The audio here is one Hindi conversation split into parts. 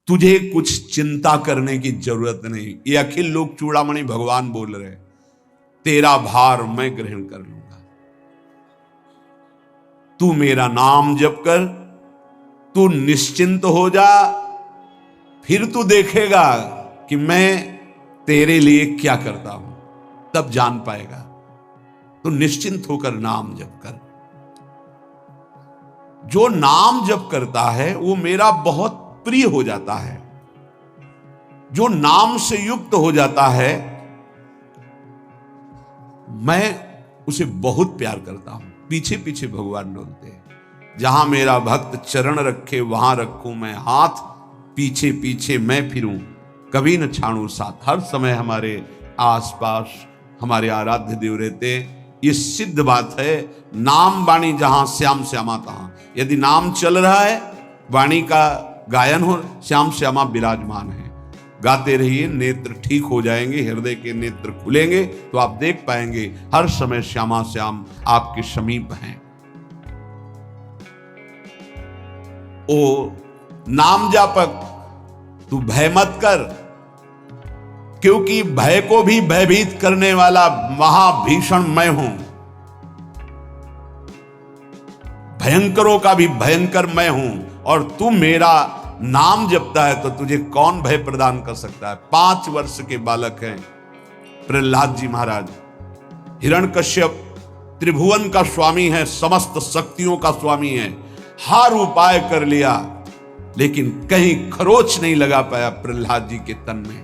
तुझे कुछ चिंता करने की जरूरत नहीं। ये अखिल लोक चूड़ामणि भगवान बोल रहे, तेरा भार मैं ग्रहण कर लूंगा। तू मेरा नाम जप कर, तू निश्चिंत हो जा, फिर तू देखेगा कि मैं तेरे लिए क्या करता हूं, तब जान पाएगा। तो निश्चिंत होकर नाम जप कर। जो नाम जप करता है वो मेरा बहुत प्रिय हो जाता है। जो नाम से युक्त हो जाता है मैं उसे बहुत प्यार करता हूं। पीछे पीछे भगवान डोलते हैं, जहां मेरा भक्त चरण रखे वहां रखूं मैं हाथ, पीछे पीछे मैं फिरूं कभी न छाड़ू साथ। हर समय हमारे आसपास हमारे आराध्य देव रहते। ये सिद्ध बात है, नाम वाणी जहां श्याम श्यामा तहां। यदि नाम चल रहा है, वाणी का गायन हो, श्याम श्यामा विराजमान है। गाते रहिए, नेत्र ठीक हो जाएंगे, हृदय के नेत्र खुलेंगे तो आप देख पाएंगे हर समय श्यामा श्याम आपके समीप हैं। ओ नाम जापक, तू भय मत कर, क्योंकि भय को भी भयभीत करने वाला महाभीषण मैं हूं। भयंकरों का भी भयंकर मैं हूं, और तू मेरा नाम जपता है तो तुझे कौन भय प्रदान कर सकता है। 5 वर्ष के बालक हैं प्रहलाद जी महाराज। हिरण्यकश्यप त्रिभुवन का स्वामी है, समस्त शक्तियों का स्वामी है, हर उपाय कर लिया, लेकिन कहीं खरोच नहीं लगा पाया प्रहलाद जी के तन में।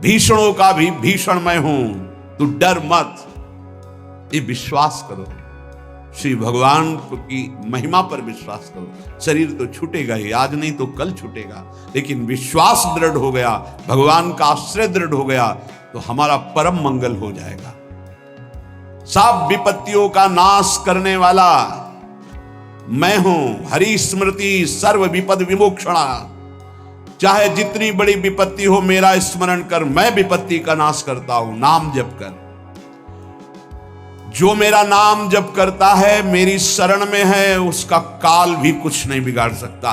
भीषणों का भी भीषण मैं हूं, तू डर मत, ये विश्वास करो। श्री भगवान की महिमा पर विश्वास करो। शरीर तो छूटेगा ही, आज नहीं तो कल छूटेगा, लेकिन विश्वास दृढ़ हो गया, भगवान का आश्रय दृढ़ हो गया तो हमारा परम मंगल हो जाएगा। सब विपत्तियों का नाश करने वाला मैं हूं। हरि स्मृति सर्व विपद विमोक्षणा। चाहे जितनी बड़ी विपत्ति हो, मेरा स्मरण कर, मैं विपत्ति का नाश करता हूं। नाम जप कर। जो मेरा नाम जप करता है, मेरी शरण में है, उसका काल भी कुछ नहीं बिगाड़ सकता।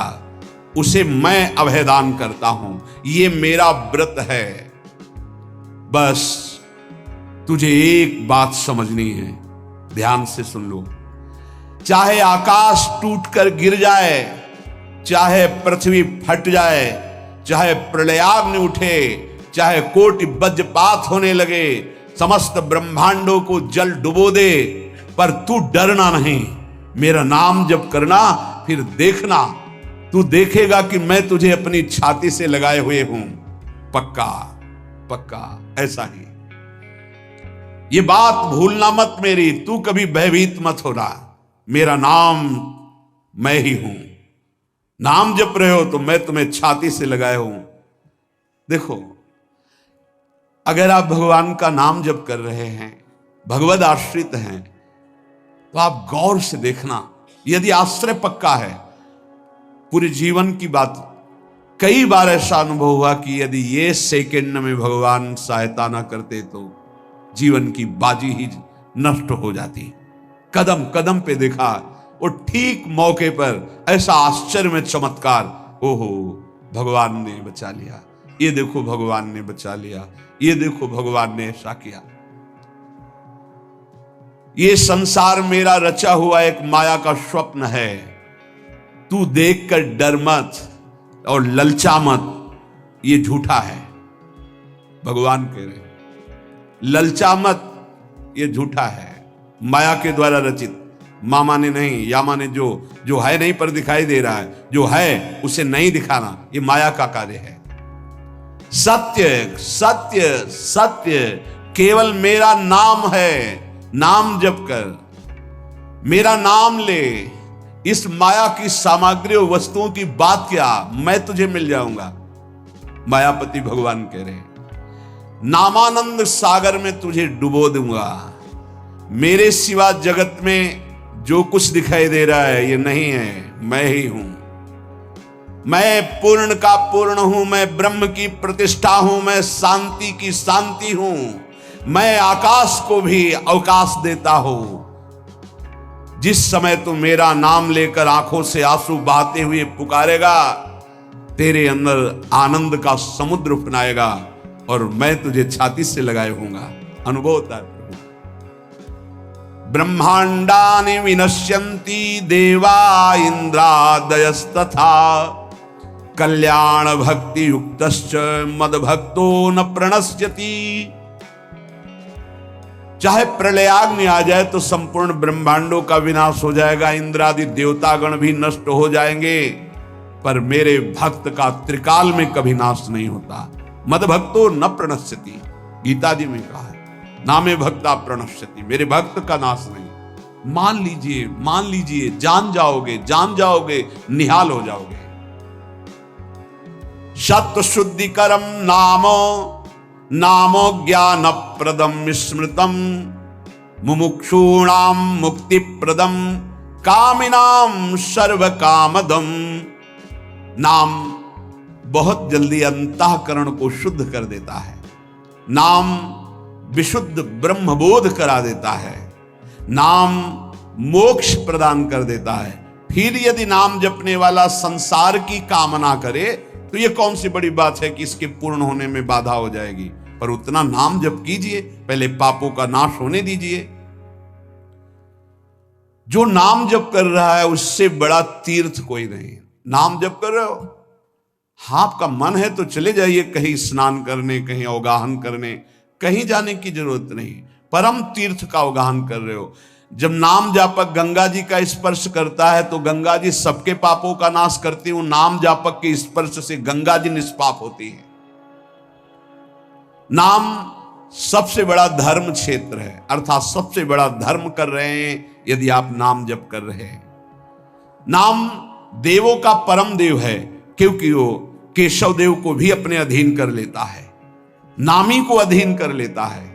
उसे मैं अभयदान करता हूं। ये मेरा व्रत है। बस तुझे एक बात समझनी है, ध्यान से सुन लो। चाहे आकाश टूटकर गिर जाए, चाहे पृथ्वी फट जाए, चाहे प्रलयाग्नि उठे, चाहे कोटि वज्रपात होने लगे, समस्त ब्रह्मांडों को जल डुबो दे, पर तू डरना नहीं। मेरा नाम जप करना, फिर देखना, तू देखेगा कि मैं तुझे अपनी छाती से लगाए हुए हूं। पक्का पक्का ऐसा ही। ये बात भूलना मत मेरी, तू कभी भयभीत मत होना। मेरा नाम मैं ही हूं। नाम जप रहे हो तो मैं तुम्हें छाती से लगाए हूं। देखो, अगर आप भगवान का नाम जप कर रहे हैं, भगवद आश्रित हैं, तो आप गौर से देखना। यदि आश्रय पक्का है, पूरे जीवन की बात, कई बार ऐसा अनुभव हुआ कि यदि ये सेकंड में भगवान सहायता ना करते तो जीवन की बाजी ही नष्ट हो जाती। कदम कदम पे देखा, और ठीक मौके पर ऐसा आश्चर्य में चमत्कार, ओहो भगवान ने बचा लिया, ये देखो भगवान ने बचा लिया, ये देखो भगवान ने ऐसा किया। ये संसार मेरा रचा हुआ एक माया का स्वप्न है। तू देखकर डर मत और ललचा मत, ये झूठा है। भगवान कह रहे ललचा मत, ये झूठा है, माया के द्वारा रचित। मामा ने नहीं, यामा ने जो है नहीं पर दिखाई दे रहा है, जो है उसे नहीं दिखाना, ये माया का कार्य है। सत्य सत्य सत्य केवल मेरा नाम है। नाम जप कर, मेरा नाम ले। इस माया की सामग्री और वस्तुओं की बात क्या, मैं तुझे मिल जाऊंगा। मायापति भगवान कह रहे, नामानंद सागर में तुझे डुबो दूंगा। मेरे सिवा जगत में जो कुछ दिखाई दे रहा है ये नहीं है, मैं ही हूं। मैं पूर्ण का पूर्ण हूं, मैं ब्रह्म की प्रतिष्ठा हूं, मैं शांति की शांति हूं, मैं आकाश को भी अवकाश देता हूं। जिस समय तू मेरा नाम लेकर आंखों से आंसू बहाते हुए पुकारेगा, तेरे अंदर आनंद का समुद्र उफनाएगा और मैं तुझे छाती से लगाए होऊंगा। अनुभव होता है। ब्रह्मांडानि विनश्यन्ति देवा इंद्रादयस्तथा कल्याण भक्ति युक्तश्च मद भक्तो न प्रणश्यति। चाहे प्रलयाग्नि आ जाए तो संपूर्ण ब्रह्मांडों का विनाश हो जाएगा, इंद्रादि देवतागण भी नष्ट हो जाएंगे, पर मेरे भक्त का त्रिकाल में कभी नाश नहीं होता। मद भक्तो न प्रणश्यति, गीता जी में कहा है, नामे भक्ता प्रणश्यति, मेरे भक्त का नाश नहीं। मान लीजिए, जान जाओगे, निहाल हो जाओगे। सत्व शुद्धिकरम नामो ज्ञान प्रदम स्मृतम मुमुक्षूणाम मुक्ति प्रदम कामिनाम सर्व कामदम। नाम बहुत जल्दी अंतःकरण को शुद्ध कर देता है। नाम विशुद्ध ब्रह्मबोध करा देता है। नाम मोक्ष प्रदान कर देता है। फिर यदि नाम जपने वाला संसार की कामना करे तो यह कौन सी बड़ी बात है कि इसके पूर्ण होने में बाधा हो जाएगी। पर उतना नाम जप कीजिए, पहले पापों का नाश होने दीजिए। जो नाम जप कर रहा है उससे बड़ा तीर्थ कोई नहीं। नाम जप कर रहे हो, आपका मन है तो चले जाइए कहीं स्नान करने, कहीं अवगाहन करने, कहीं जाने की जरूरत नहीं। परम तीर्थ का अवगाहन कर रहे हो। जब नाम जापक गंगा जी का स्पर्श करता है तो गंगा जी सबके पापों का नाश करती हूं। नाम जापक के स्पर्श से गंगा जी निष्पाप होती है। नाम सबसे बड़ा धर्म क्षेत्र है, अर्थात सबसे बड़ा धर्म कर रहे हैं यदि आप नाम जप कर रहे हैं। नाम देवों का परम देव है, क्योंकि वो केशव देव को भी अपने अधीन कर लेता है, नामी को अधीन कर लेता है।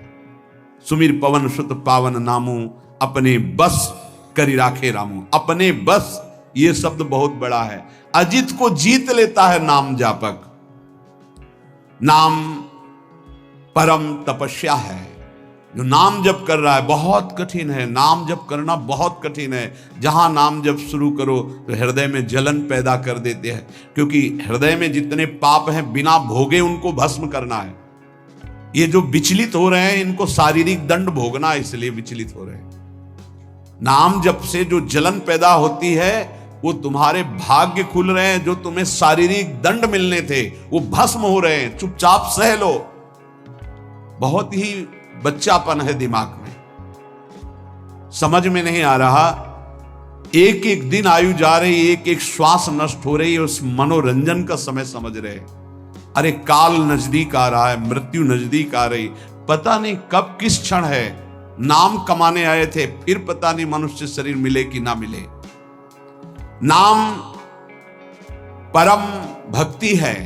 सुमिर पवन सुत पावन नामू अपने बस करी राखे रामू। अपने बस, ये शब्द बहुत बड़ा है। अजित को जीत लेता है नाम जापक। नाम परम तपस्या है। जो नाम जप कर रहा है बहुत कठिन है, नाम जप करना बहुत कठिन है। जहां नाम जप शुरू करो तो हृदय में जलन पैदा कर देते हैं, क्योंकि हृदय में जितने पाप हैं बिना भोगे उनको भस्म करना है। ये जो विचलित हो रहे हैं इनको शारीरिक दंड भोगना है, इसलिए विचलित हो रहे हैं। नाम जप से जो जलन पैदा होती है वो तुम्हारे भाग्य खुल रहे हैं। जो तुम्हें शारीरिक दंड मिलने थे वो भस्म हो रहे हैं। चुपचाप सह लो। बहुत ही बच्चापन है दिमाग में, समझ में नहीं आ रहा। एक एक दिन आयु जा रही, एक एक श्वास नष्ट हो रही है, उस मनोरंजन का समय समझ रहे। अरे काल नजदीक आ रहा है, मृत्यु नजदीक आ रही, पता नहीं कब किस क्षण है। नाम कमाने आए थे, फिर पता नहीं मनुष्य शरीर मिले कि ना मिले। नाम परम भक्ति है।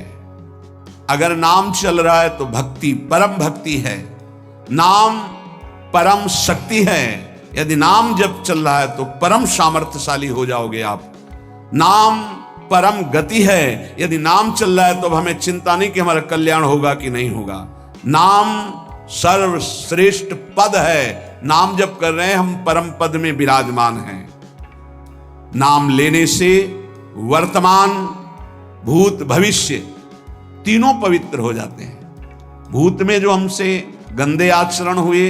अगर नाम चल रहा है तो भक्ति परम भक्ति है। नाम परम शक्ति है। यदि नाम जब चल रहा है तो परम सामर्थ्यशाली हो जाओगे आप। नाम परम गति है। यदि नाम चल रहा है तो अब हमें चिंता नहीं कि हमारा कल्याण होगा कि नहीं होगा। नाम सर्वश्रेष्ठ पद है। नाम जब कर रहे हैं हम परम पद में विराजमान हैं। नाम लेने से वर्तमान भूत भविष्य तीनों पवित्र हो जाते हैं। भूत में जो हमसे गंदे आचरण हुए,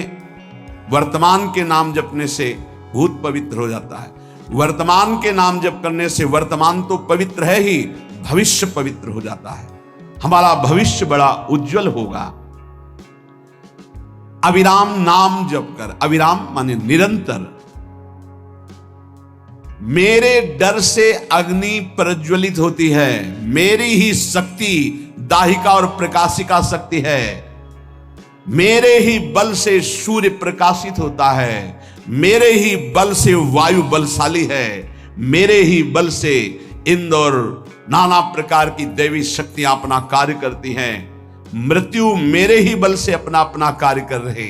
वर्तमान के नाम जपने से भूत पवित्र हो जाता है। वर्तमान के नाम जप करने से वर्तमान तो पवित्र है ही, भविष्य पवित्र हो जाता है। हमारा भविष्य बड़ा उज्जवल होगा। अविराम नाम जप कर, अविराम माने निरंतर। मेरे डर से अग्नि प्रज्वलित होती है, मेरी ही शक्ति दाहिका और प्रकाशिका शक्ति है। मेरे ही बल से सूर्य प्रकाशित होता है, मेरे ही बल से वायु बलशाली है, मेरे ही बल से इंद्र और नाना प्रकार की दैवी शक्तियां अपना कार्य करती हैं। मृत्यु मेरे ही बल से अपना अपना कार्य कर रहे।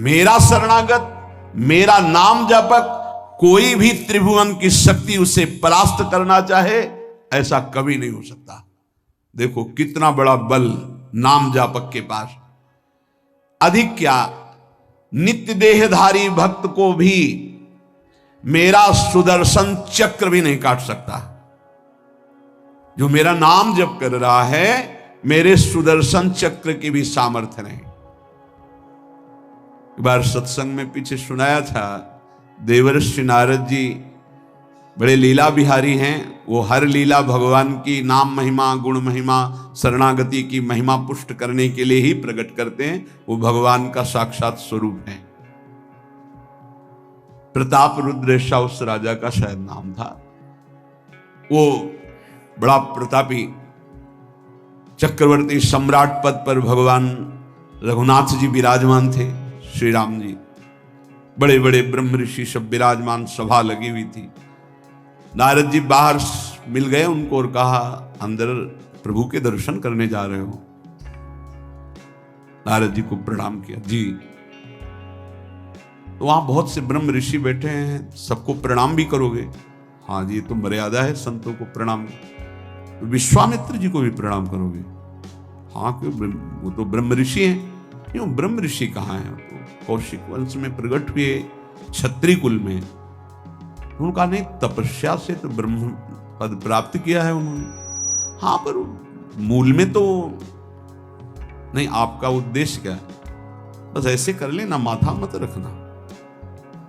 मेरा शरणागत, मेरा नाम जापक, कोई भी त्रिभुवन की शक्ति उसे परास्त करना चाहे ऐसा कभी नहीं हो सकता। देखो कितना बड़ा बल नाम जापक के पास। अधिक क्या, नित्य देहधारी भक्त को भी मेरा सुदर्शन चक्र भी नहीं काट सकता। जो मेरा नाम जप कर रहा है, मेरे सुदर्शन चक्र की भी सामर्थ्य नहीं। एक बार सत्संग में पीछे सुनाया था, देवर्षि नारद जी बड़े लीला बिहारी हैं। वो हर लीला भगवान की नाम महिमा, गुण महिमा, शरणागति की महिमा पुष्ट करने के लिए ही प्रकट करते हैं। वो भगवान का साक्षात स्वरूप है। प्रताप रुद्र ऐसा उस राजा का शायद नाम था। वो बड़ा प्रतापी चक्रवर्ती सम्राट पद पर भगवान रघुनाथ जी विराजमान थे। श्री राम जी, बड़े बड़े ब्रह्म ऋषि सब विराजमान, सभा लगी हुई थी। नारद जी बाहर मिल गए उनको और कहा, अंदर प्रभु के दर्शन करने जा रहे हो? नारद जी को प्रणाम किया। जी। तो वहां बहुत से ब्रह्म ऋषि बैठे हैं, सबको प्रणाम भी करोगे? हाँ जी, तो मर्यादा है संतों को प्रणाम। तो विश्वामित्र जी को भी प्रणाम करोगे? हाँ, क्यों, वो तो ब्रह्म ऋषि हैं। क्यों, ब्रह्म ऋषि कहाँ हैं? तो कौशिक वंश में प्रकट हुए, क्षत्रिय कुल में। उनका नहीं, तपस्या से तो ब्रह्म पद प्राप्त किया है उन्होंने। हाँ, पर मूल में तो नहीं। आपका उद्देश्य क्या है? बस ऐसे कर लेना, माथा मत रखना।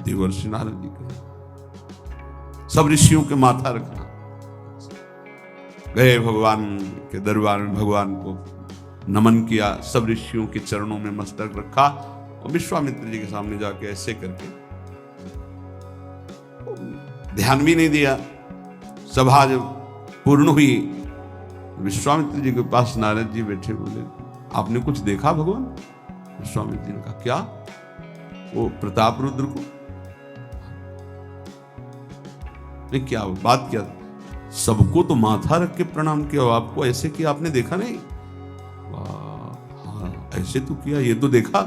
देवर्षि नारद जी का सब ऋषियों के माथा रखना। गए भगवान के दरबार में, भगवान को नमन किया, सब ऋषियों के चरणों में मस्तक रखा और विश्वामित्र जी के सामने जाके ऐसे करके ध्यान भी नहीं दिया। सभा जब पूर्ण हुई, विश्वामित्र जी के पास नारद जी बैठे, बोले, आपने कुछ देखा भगवान? विश्वामित्र जी ने कहा, क्या? वो प्रताप रुद्र को? नहीं, क्या बात क्या? सबको तो माथा रख के प्रणाम किया, आपको ऐसे किया, आपने देखा नहीं? हाँ, ऐसे तो किया, ये तो देखा,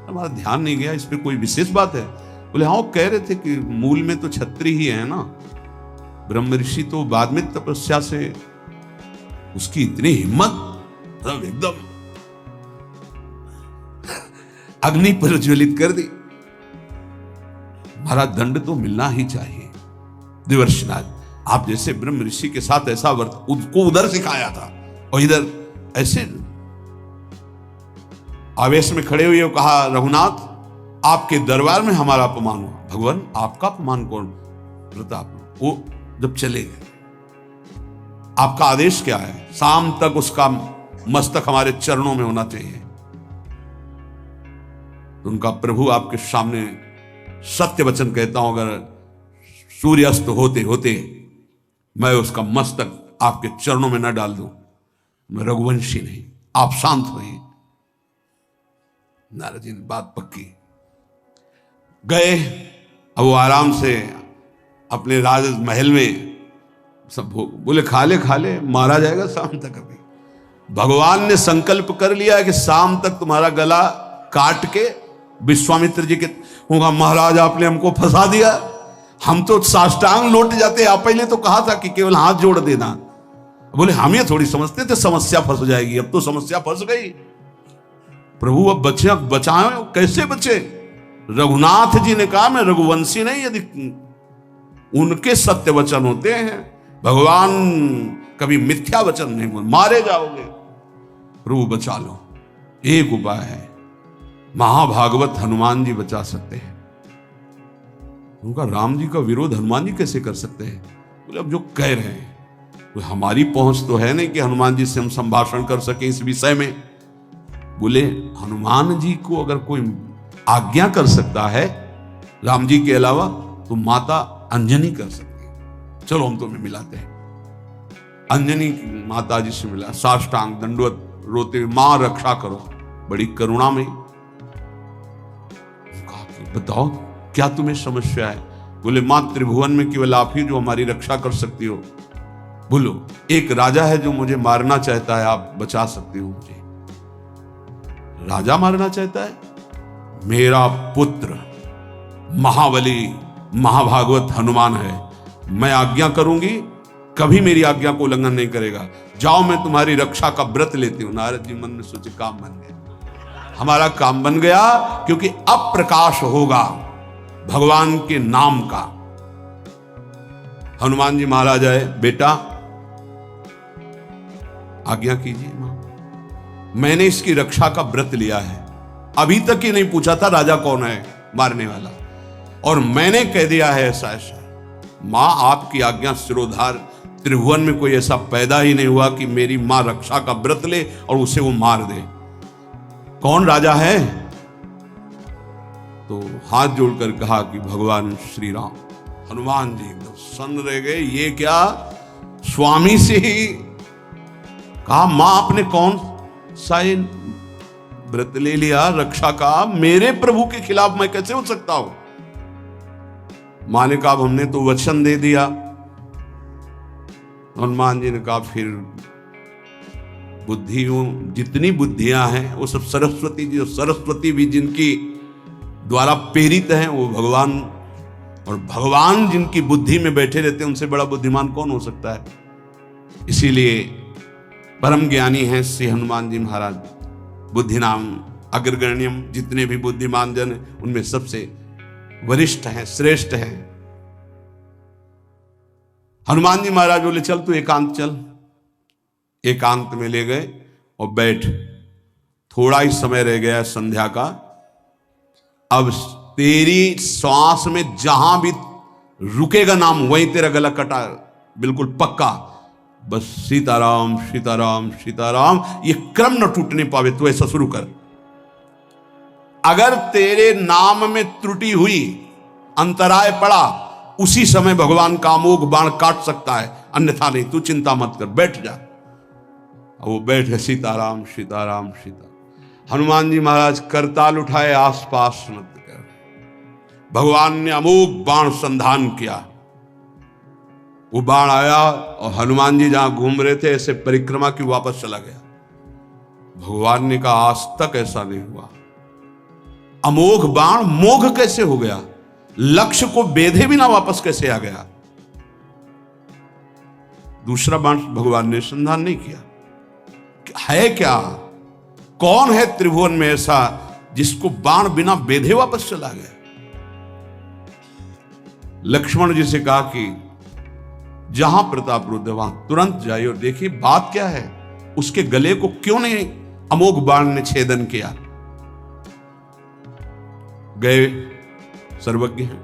हमारा ध्यान नहीं गया, इस पे कोई विशेष बात है? बोले, हाँ, वो कह रहे थे कि मूल में तो क्षत्रिय ही है ना, ब्रह्म ऋषि तो बाद में तपस्या से, उसकी इतनी हिम्मत, एकदम अग्नि पर ज्वलित कर दी। हमारा दंड तो मिलना ही चाहिए। देवर्षिनाथ, आप जैसे ब्रह्म ऋषि के साथ ऐसा वर्त उसको उधर सिखाया था और इधर ऐसे आवेश में खड़े हुए कहा, रघुनाथ, आपके दरबार में हमारा अपमान हुआ। भगवान, आपका अपमान कौन? प्रताप। वो जब चले गए, आपका आदेश क्या है? शाम तक उसका मस्तक हमारे चरणों में होना चाहिए। तो उनका प्रभु आपके सामने सत्य वचन कहता हूं, अगर सूर्यास्त होते होते मैं उसका मस्तक आपके चरणों में न डाल दूं, मैं रघुवंशी नहीं। आप शांत होइए। नारद जी ने बात पक्की। गए, अब वो आराम से अपने राज महल में सब बोले, खा ले, मारा जाएगा शाम तक। अभी भगवान ने संकल्प कर लिया कि शाम तक तुम्हारा गला काट के विश्वामित्र जी के होगा, महाराज आपने हमको फंसा दिया, हम तो साष्टांग लौट जाते। आप पहले तो कहा था कि केवल हाथ जोड़ देना। बोले, हम ये थोड़ी समझते थे समस्या फंस जाएगी, अब तो समस्या फंस गई। प्रभु अब बचाए, कैसे बचे? रघुनाथ जी ने कहा, मैं रघुवंशी नहीं, यदि उनके सत्य वचन होते हैं, भगवान कभी मिथ्या वचन नहीं बोल, मारे जाओगे। प्रभु बचा लो। एक उपाय है, महाभागवत हनुमान जी बचा सकते हैं। उनका राम जी का विरोध हनुमान जी कैसे कर सकते हैं? बोले, अब जो कह रहे हैं तो हमारी पहुंच तो है नहीं कि हनुमान जी से हम संभाषण कर सके इस विषय में। बोले, हनुमान जी को अगर कोई आज्ञा कर सकता है राम जी के अलावा, तो माता अंजनी कर सकती है। चलो हम तुम्हें मिलाते हैं। अंजनी माता जी से मिला, साष्टांग दंडवत रोते, मां रक्षा करो, बड़ी करुणा में। कहा कि बताओ क्या तुम्हें समस्या है? बोले, मां त्रिभुवन में केवल आप ही जो हमारी रक्षा कर सकती हो। बोलो, एक राजा है जो मुझे मारना चाहता है, आप बचा सकती हो मुझे? राजा मारना चाहता है? मेरा पुत्र महाबली महाभागवत हनुमान है, मैं आज्ञा करूंगी, कभी मेरी आज्ञा को उल्लंघन नहीं करेगा। जाओ, मैं तुम्हारी रक्षा का व्रत लेती हूं। नारद जी मन में सोचे, काम बन गया, हमारा काम बन गया, क्योंकि अब प्रकाश होगा भगवान के नाम का। हनुमान जी महाराज आए, बेटा आज्ञा कीजिए मां, मैंने इसकी रक्षा का व्रत लिया है। अभी तक ही नहीं पूछा था राजा कौन है मारने वाला, और मैंने कह दिया है ऐसा ऐसा। मां आपकी आज्ञा सिरोधार, त्रिभुवन में कोई ऐसा पैदा ही नहीं हुआ कि मेरी मां रक्षा का व्रत ले और उसे वो मार दे। कौन राजा है? तो हाथ जोड़कर कहा कि भगवान श्री राम। हनुमान जी एकदम सन्न रह गए, ये क्या? स्वामी से ही कहा मां आपने कौन सा व्रत ले लिया रक्षा का? मेरे प्रभु के खिलाफ मैं कैसे हो सकता हूं? मां ने कहा हमने तो वचन दे दिया। हनुमान जी ने कहा फिर बुद्धियों जितनी बुद्धियां हैं वो सब सरस्वती जी, सरस्वती भी जिनकी द्वारा प्रेरित हैं वो भगवान, और भगवान जिनकी बुद्धि में बैठे रहते हैं उनसे बड़ा बुद्धिमान कौन हो सकता है? इसीलिए परम ज्ञानी हैं श्री हनुमान जी महाराज। बुद्धि नाम अग्रगण्यम, जितने भी बुद्धिमान जन हैं उनमें सबसे वरिष्ठ हैं, श्रेष्ठ हैं। हनुमान जी महाराज बोले चल तू एकांत चल। एकांत में ले गए और बैठ। थोड़ा ही समय रह गया संध्या का। अब तेरी श्वास में जहां भी रुकेगा नाम वहीं तेरा गला कटा, बिल्कुल पक्का। बस सीताराम सीताराम सीताराम, ये क्रम न टूटने पावे। तू ऐसा शुरू कर। अगर तेरे नाम में त्रुटि हुई, अंतराय पड़ा, उसी समय भगवान का अमोघ बाण काट सकता है, अन्यथा नहीं। तू चिंता मत कर, बैठ जा। वो बैठ गए। सीताराम सीताराम सीता। हनुमान जी महाराज करताल उठाए, आसपास मत कर। भगवान ने अमोघ बाण संधान किया। वो बाण आया और हनुमान जी जहां घूम रहे थे ऐसे परिक्रमा की वापस चला गया। भगवान ने कहा आज तक ऐसा नहीं हुआ। अमोघ बाण मोघ कैसे हो गया? लक्ष्य को बेधे बिना वापस कैसे आ गया? दूसरा बाण भगवान ने संधान नहीं किया। है क्या? कौन है त्रिभुवन में ऐसा जिसको बाण बिना बेधे वापस चला गया? लक्ष्मण जी से कहा कि जहां प्रताप रुद्र वहां तुरंत जाइए और देखिए बात क्या है। उसके गले को क्यों नहीं अमोघ बाण ने छेदन किया? गए, सर्वज्ञ हैं।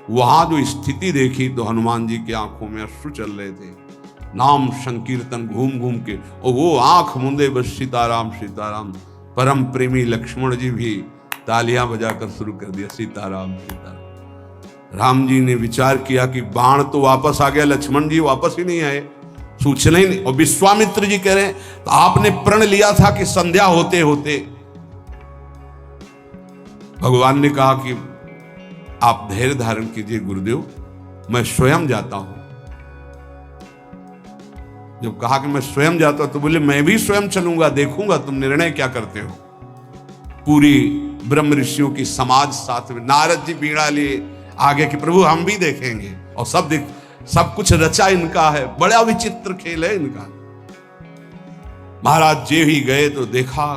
वहां जो स्थिति देखी तो हनुमान जी की आंखों में अश्रु चल रहे थे। नाम संकीर्तन घूम घूम के, और वो आंख मूंदे बस सीताराम सीताराम। परम प्रेमी लक्ष्मण जी भी तालियां बजाकर शुरू कर दिया, सीताराम सीताराम। राम जी ने विचार किया कि बाण तो वापस आ गया, लक्ष्मण जी वापस ही नहीं आए, सूचना ही नहीं। और विश्वामित्र जी कह रहे हैं तो आपने प्रण लिया था कि संध्या होते होते। भगवान ने कहा कि आप धैर्य धारण कीजिए गुरुदेव, मैं स्वयं जाता हूं। जब कहा कि मैं स्वयं जाता हूं तो बोले मैं भी स्वयं चलूंगा, देखूंगा तुम निर्णय क्या करते हो। पूरी ब्रह्म ऋषियों की समाज साथ में, नारद जी बीड़ा लिए आगे कि प्रभु हम भी देखेंगे। और सब कुछ रचा इनका है, बड़ा विचित्र खेल है इनका। महाराज जे ही गए तो देखा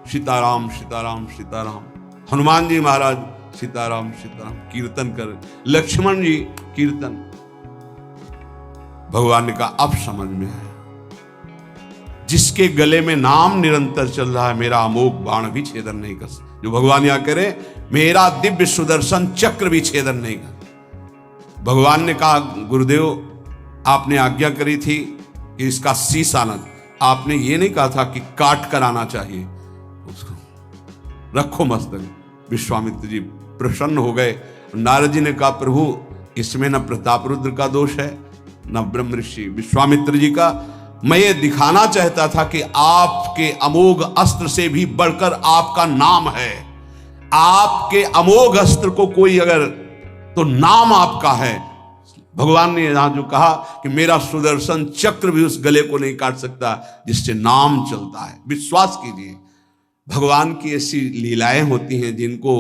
सीताराम सीताराम सीताराम। हनुमान जी महाराज सीताराम सीताराम कीर्तन कर, लक्ष्मण जी कीर्तन। भगवान ने कहा अब समझ में आया, जिसके गले में नाम निरंतर चल रहा है मेरा अमोघ बाण भी छेदन नहीं कर सकता। जो भगवान यहां करे मेरा दिव्य सुदर्शन चक्र भी छेदन नहीं कर। भगवान ने कहा गुरुदेव आपने आज्ञा करी थी कि इसका शीश आना, आपने ये नहीं कहा था कि काट कर आना चाहिए उसको, रखो मस्तक। विश्वामित्र जी प्रसन्न हो गए। नारद जी ने कहा प्रभु इसमें न प्रताप रुद्र का दोष है न ब्रह्म ऋषि विश्वामित्र जी का। मैं ये दिखाना चाहता था कि आपके अमोघ अस्त्र से भी बढ़कर आपका नाम है। आपके अमोघ अस्त्र को कोई अगर, तो नाम आपका है। भगवान ने यहां जो कहा कि मेरा सुदर्शन चक्र भी उस गले को नहीं काट सकता जिससे नाम चलता है। विश्वास कीजिए भगवान की ऐसी लीलाएं होती हैं जिनको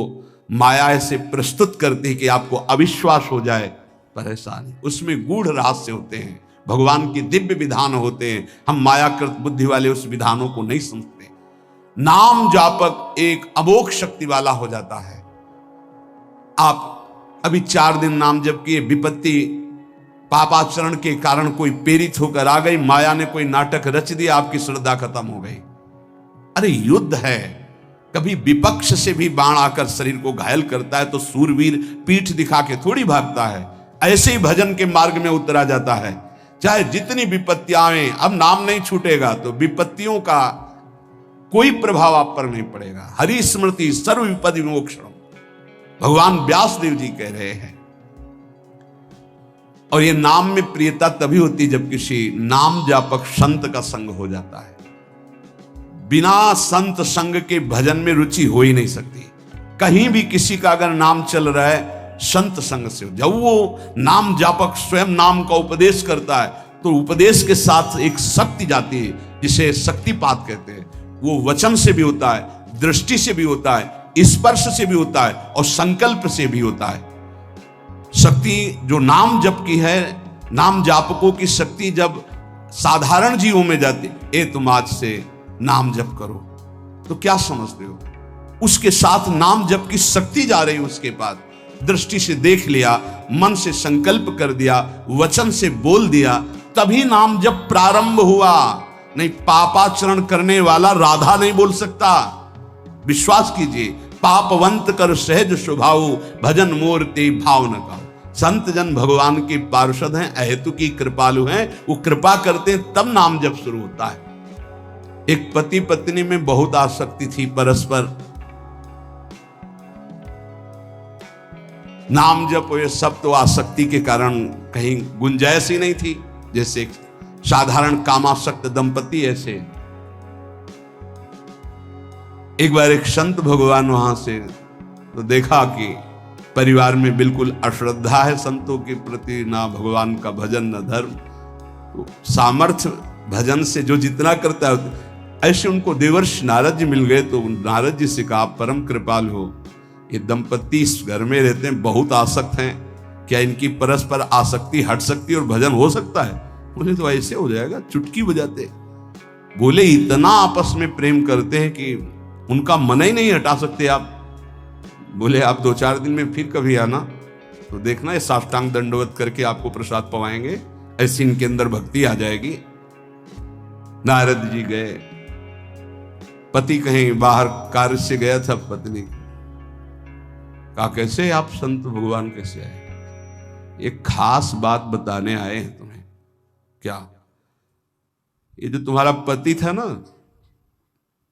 माया ऐसे प्रस्तुत करती है कि आपको अविश्वास हो जाए, पर ऐसा नहीं। उसमें गूढ़ रहस्य होते हैं, भगवान के दिव्य विधान होते हैं। हम मायाकृत बुद्धि वाले उस विधानों को नहीं समझते। नाम जापक एक अमोघ शक्ति वाला हो जाता है। आप अभी 4 दिन नाम जप किए, विपत्ति पापाचरण के कारण कोई प्रेरित होकर आ गई, माया ने कोई नाटक रच दिया, आपकी श्रद्धा खत्म हो गई। अरे युद्ध है, कभी विपक्ष से भी बाण आकर शरीर को घायल करता है तो सूरवीर पीठ दिखा के थोड़ी भागता है। ऐसे ही भजन के मार्ग में उतरा जाता है, चाहे जितनी विपत्तियां आए, अब नाम नहीं छूटेगा तो विपत्तियों का कोई प्रभाव आप पर नहीं पड़ेगा। हरि स्मृति सर्व विपदि विमोक्षणम, भगवान व्यासदेव जी कह रहे हैं। और ये नाम में प्रियता तभी होती जब किसी नाम जापक संत का संग हो जाता है। बिना संत संग के भजन में रुचि हो ही नहीं सकती। कहीं भी किसी का अगर नाम चल रहा है, संत संग से, जब वो नाम जापक स्वयं नाम का उपदेश करता है तो उपदेश के साथ एक शक्ति जाती है, जिसे शक्तिपात कहते हैं। वो वचन से भी होता है, दृष्टि से भी होता है, स्पर्श से भी होता है और संकल्प से भी होता है। शक्ति जो नाम जप की है, नाम जापकों की शक्ति जब साधारण जीवों में जाती, ए तुम आज से नाम जप करो, तो क्या समझते हो? उसके साथ नाम जप की शक्ति जा रही है। उसके बाद दृष्टि से देख लिया, मन से संकल्प कर दिया, वचन से बोल दिया, तभी नाम जप प्रारंभ हुआ। नहीं, पापाचरण करने वाला राधा नहीं बोल सकता। विश्वास कीजिए, पापवंत कर सहज स्वभाव, भजन मोर ते भाव न गाओ। संत जन भगवान के पार्षद हैं, अहेतु की कृपालु हैं, वो कृपा करते हैं तब नाम जप शुरू होता है। एक पति पत्नी में बहुत आसक्ति थी परस्पर, नाम जप ये सब तो आसक्ति के कारण कहीं गुंजाइश ही नहीं थी। जैसे एक साधारण कामासक्त दंपति, ऐसे एक बार एक संत भगवान वहां से तो देखा कि परिवार में बिल्कुल अश्रद्धा है संतों के प्रति, ना भगवान का भजन न धर्म। तो सामर्थ्य भजन से जो जितना करता है, ऐसे उनको देवर्षि नारद जी मिल गए। तो नारद जी से कहा, परम कृपाल हो, ये दंपति इस घर में रहते हैं, बहुत आसक्त हैं, क्या इनकी परस्पर आसक्ति हट सकती है और भजन हो सकता है? बोले तो ऐसे हो जाएगा, चुटकी बजाते। बोले इतना आपस में प्रेम करते हैं कि उनका मन ही नहीं हटा सकते आप। बोले आप 2-4 दिन में फिर कभी आना तो देखना, ये साष्टांग दंडवत करके आपको प्रसाद पवाएंगे, ऐसी इनके अंदर भक्ति आ जाएगी। नारद जी गए, पति कहीं बाहर कार्य से गया था, पत्नी कहा कैसे आप संत भगवान कैसे आए? एक खास बात बताने आए हैं तुम्हें। क्या? ये जो तुम्हारा पति था ना,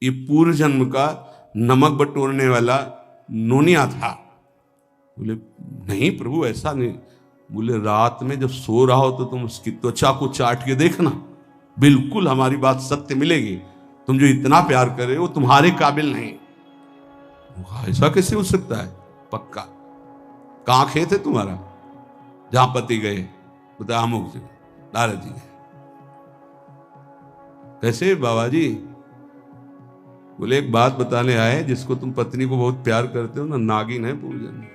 ये पूर्व जन्म का नमक बटोरने वाला नोनिया था। बोले नहीं प्रभु, ऐसा नहीं। बोले रात में जब सो रहा हो तो तुम उसकी त्वचा को चाट के देखना, बिल्कुल हमारी बात सत्य मिलेगी। तुम जो इतना प्यार कर रहे हो तुम्हारे काबिल नहीं। ऐसा कैसे हो सकता है? पक्का। कहाँ खेत है तुम्हारा? जहां पति गए, बता अमुक जगह। नारद जी गए, कैसे बाबा जी? बोले एक बात बताने आए, जिसको तुम पत्नी को बहुत प्यार करते हो ना, नागिन है पूजन।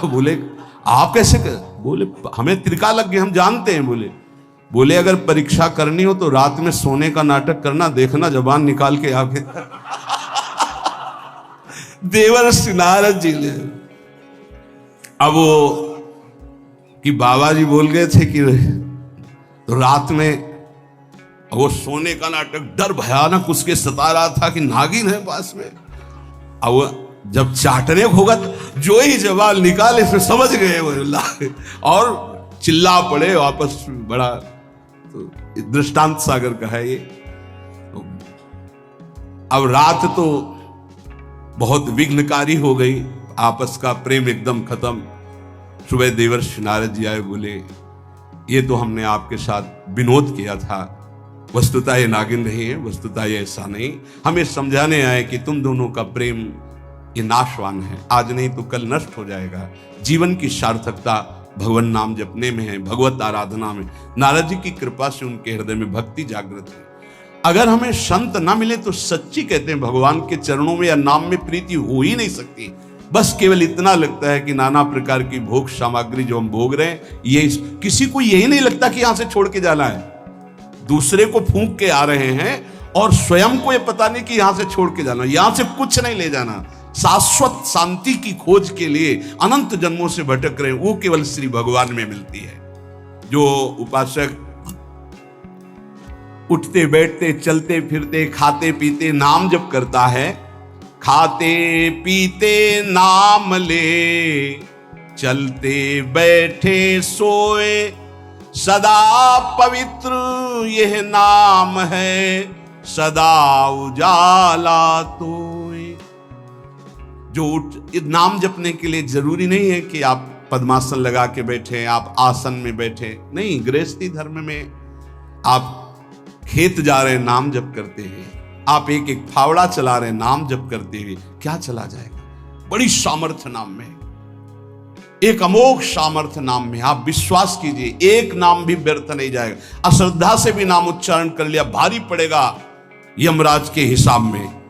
बोले आप कैसे कर? बोले हमें त्रिका लग गए, हम जानते हैं। बोले अगर परीक्षा करनी हो तो रात में सोने का नाटक करना, देखना जबान निकाल के आगे। देवर्षि नारद जी ने, अब वो कि बाबा जी बोल गए थे कि तो रात में वो सोने का नाटक, डर भयानक उसके सता रहा था कि नागिन है पास में। अब वो जब चाटने होगा जो ही जवाल निकाले फिर समझ गए वो, और चिल्ला पड़े वापस। बड़ा तो दृष्टांत सागर का है ये। तो अब रात तो बहुत विघ्नकारी हो गई, आपस का प्रेम एकदम खत्म। सुबह देवर्षि नारद जी आए, बोले ये तो हमने आपके साथ विनोद किया था, वस्तुतः ये नागिन नहीं है, वस्तुतः ये ऐसा नहीं। हमें समझाने आए कि तुम दोनों का प्रेम ये नाशवान है, आज नहीं तो कल नष्ट हो जाएगा। जीवन की सार्थकता भगवान नाम जपने में है, भगवत आराधना में। नारद जी की कृपा से उनके हृदय में भक्ति जागृत है। अगर हमें संत ना मिले तो सच्ची कहते हैं भगवान के चरणों में या नाम में प्रीति हो ही नहीं सकती। बस केवल इतना लगता है कि नाना प्रकार की भोग सामग्री जो हम भोग रहे हैं, ये किसी को यही नहीं लगता कि यहां से छोड़ के जाना है। दूसरे को फूंक के आ रहे हैं और स्वयं को ये पता नहीं कि यहां से छोड़ के जाना, यहां से कुछ नहीं ले जाना। शाश्वत शांति की खोज के लिए अनंत जन्मों से भटक रहे हैं, वो केवल श्री भगवान में मिलती है। जो उपासक उठते बैठते चलते फिरते खाते पीते नाम जप करता है, खाते पीते नाम ले, चलते बैठे सोए, सदा पवित्र यह नाम है, सदा उजाला तोए। जो उठ नाम जपने के लिए जरूरी नहीं है कि आप पद्मासन लगा के बैठे, आप आसन में बैठे, नहीं। गृहस्थी धर्म में आप खेत जा रहे नाम जप करते हुए, आप एक एक फावड़ा चला रहे नाम जप करते हुए, क्या चला जाएगा? बड़ी सामर्थ्य नाम में, एक अमोघ सामर्थ्य नाम में। आप विश्वास कीजिए, एक नाम भी व्यर्थ नहीं जाएगा। अश्रद्धा से भी नाम उच्चारण कर लिया, भारी पड़ेगा यमराज के हिसाब में।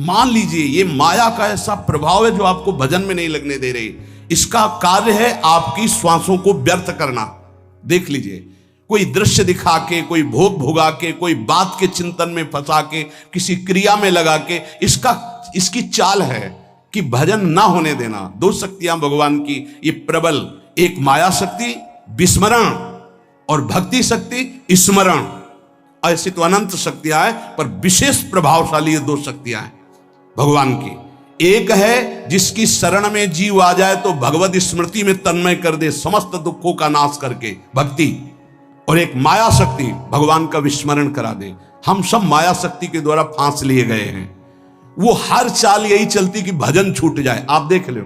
मान लीजिए ये माया का ऐसा प्रभाव है जो आपको भजन में नहीं लगने दे रही। इसका कार्य है आपकी श्वासों को व्यर्थ करना। देख लीजिए, कोई दृश्य दिखा के, कोई भोग भोगा के, कोई बात के चिंतन में फंसा के, किसी क्रिया में लगा के, इसकी चाल है कि भजन ना होने देना। दो शक्तियां भगवान की ये प्रबल, एक माया शक्ति विस्मरण और भक्ति शक्ति स्मरण। ऐसी तो अनंत शक्तियां हैं, पर विशेष प्रभावशाली ये दो शक्तियां हैं भगवान की। एक है जिसकी शरण में जीव आ जाए तो भगवत स्मृति में तन्मय कर दे, समस्त दुखों का नाश करके, भक्ति। और एक माया शक्ति भगवान का विस्मरण करा दे। हम सब माया शक्ति के द्वारा फांस लिए गए हैं। वो हर चाल यही चलती कि भजन छूट जाए। आप देख लो,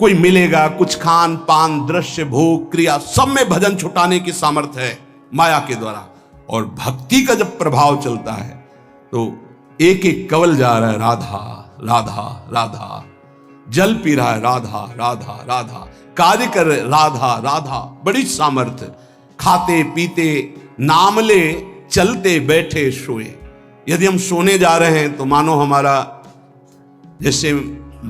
कोई मिलेगा, कुछ खान पान, दृश्य, भोग, क्रिया, सब में भजन छुटाने की सामर्थ्य है माया के द्वारा। और भक्ति का जब प्रभाव चलता है तो एक एक कवल जा रहा है राधा राधा राधा, जल पी रहा है राधा राधा राधा, कार्य कर राधा राधा, बड़ी सामर्थ्य। खाते पीते नाम ले, चलते बैठे सोए। यदि हम सोने जा रहे हैं तो मानो हमारा जैसे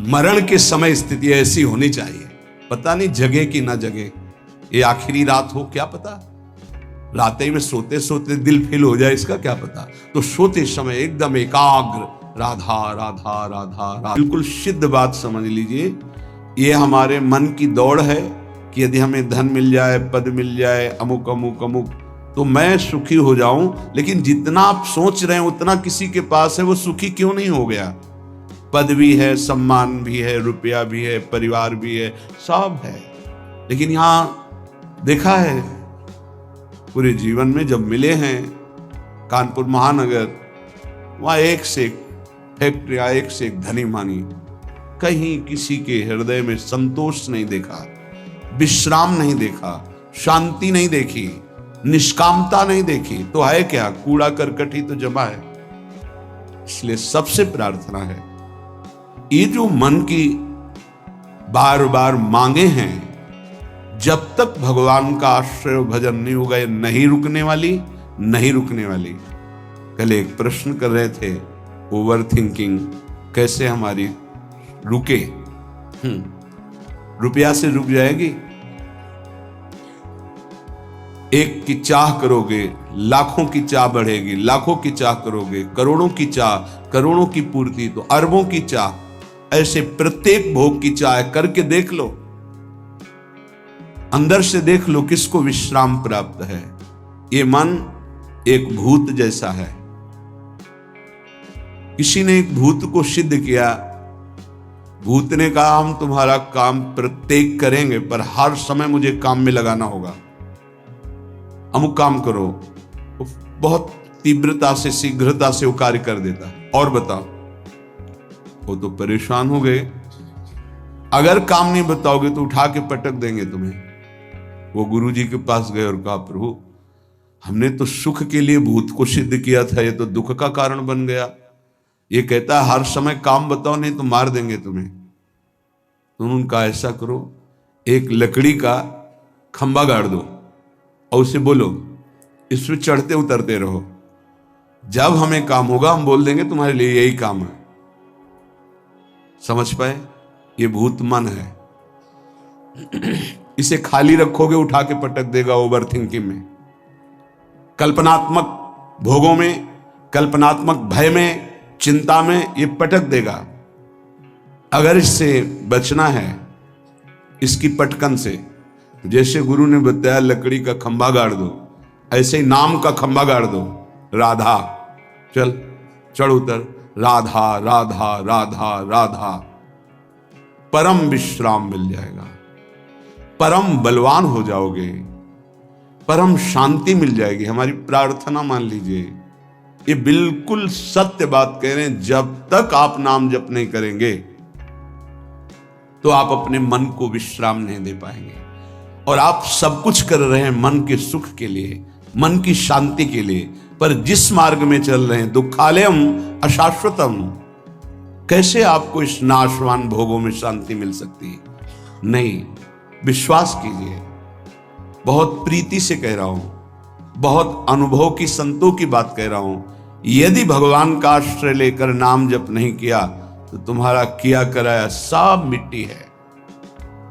मरण के समय स्थिति ऐसी होनी चाहिए। पता नहीं जगे कि ना जगे, ये आखिरी रात हो, क्या पता। रात में सोते सोते दिल फेल हो जाए, इसका क्या पता। तो सोते समय एकदम एकाग्र राधा राधा राधा राधा। बिल्कुल सिद्ध बात समझ लीजिए, ये हमारे मन की दौड़ है कि यदि हमें धन मिल जाए, पद मिल जाए, अमुक अमुक अमुक, तो मैं सुखी हो जाऊं। लेकिन जितना आप सोच रहे हैं उतना किसी के पास है, वो सुखी क्यों नहीं हो गया? पद भी है, सम्मान भी है, रुपया भी है, परिवार भी है, सब है। लेकिन यहां देखा है पूरे जीवन में जब मिले हैं कानपुर महानगर, वहां एक से एक फैक्ट्रियां, एक से एक धनी मानी, कहीं किसी के हृदय में संतोष नहीं देखा, विश्राम नहीं देखा, शांति नहीं देखी, निष्कामता नहीं देखी। तो है क्या? कूड़ा करकट ही तो जमा है। इसलिए सबसे प्रार्थना है, ये जो मन की बार बार मांगे हैं, जब तक भगवान का आश्रय भजन नहीं होगा, ये नहीं रुकने वाली, नहीं रुकने वाली। कल एक प्रश्न कर रहे थे, ओवर थिंकिंग कैसे हमारी रुके। रुपया से रुक जाएगी? एक की चाह करोगे, लाखों की चाह बढ़ेगी, लाखों की चाह करोगे, करोड़ों की चाह, करोड़ों की पूर्ति, तो अरबों की चाह। ऐसे प्रत्येक भोग की चाह करके देख लो, अंदर से देख लो किसको विश्राम प्राप्त है। ये मन एक भूत जैसा है। किसी ने एक भूत को सिद्ध किया, भूत ने कहा हम तुम्हारा काम प्रत्येक करेंगे, पर हर समय मुझे काम में लगाना होगा, अमुक काम करो। बहुत तीव्रता से, शीघ्रता से वो कार्य कर देता। और बताओ, वो तो परेशान हो गए। अगर काम नहीं बताओगे तो उठा के पटक देंगे तुम्हें। वो गुरुजी के पास गए और कहा, प्रभु हमने तो सुख के लिए भूत को सिद्ध किया था, ये तो दुख का कारण बन गया। ये कहता है हर समय काम बताओ, नहीं तो मार देंगे तुम्हें। तो उन्होंने कहा ऐसा करो, एक लकड़ी का खंबा गाड़ दो और उसे बोलो इस पे चढ़ते उतरते रहो, जब हमें काम होगा हम बोल देंगे तुम्हारे लिए यही काम है। समझ पाए? ये भूत मन है। इसे खाली रखोगे उठा के पटक देगा ओवर थिंकिंग में, कल्पनात्मक भोगों में, कल्पनात्मक भय में, चिंता में, ये पटक देगा। अगर इससे बचना है, इसकी पटकन से, जैसे गुरु ने बताया लकड़ी का खंभा गाड़ दो, ऐसे ही नाम का खंभा गाड़ दो। राधा, चल चढ़ उतर, राधा राधा राधा राधा, परम विश्राम मिल जाएगा, परम बलवान हो जाओगे, परम शांति मिल जाएगी। हमारी प्रार्थना मान लीजिए, ये बिल्कुल सत्य बात कह रहे हैं। जब तक आप नाम जप नहीं करेंगे तो आप अपने मन को विश्राम नहीं दे पाएंगे। और आप सब कुछ कर रहे हैं मन के सुख के लिए, मन की शांति के लिए, पर जिस मार्ग में चल रहे हैं दुखालयम अशाश्वतम, कैसे आपको इस नाशवान भोगों में शांति मिल सकती है? नहीं, विश्वास कीजिए। बहुत प्रीति से कह रहा हूं, बहुत अनुभव की संतों की बात कह रहा हूं। यदि भगवान का आश्रय लेकर नाम जप नहीं किया तो तुम्हारा किया कराया सब मिट्टी है।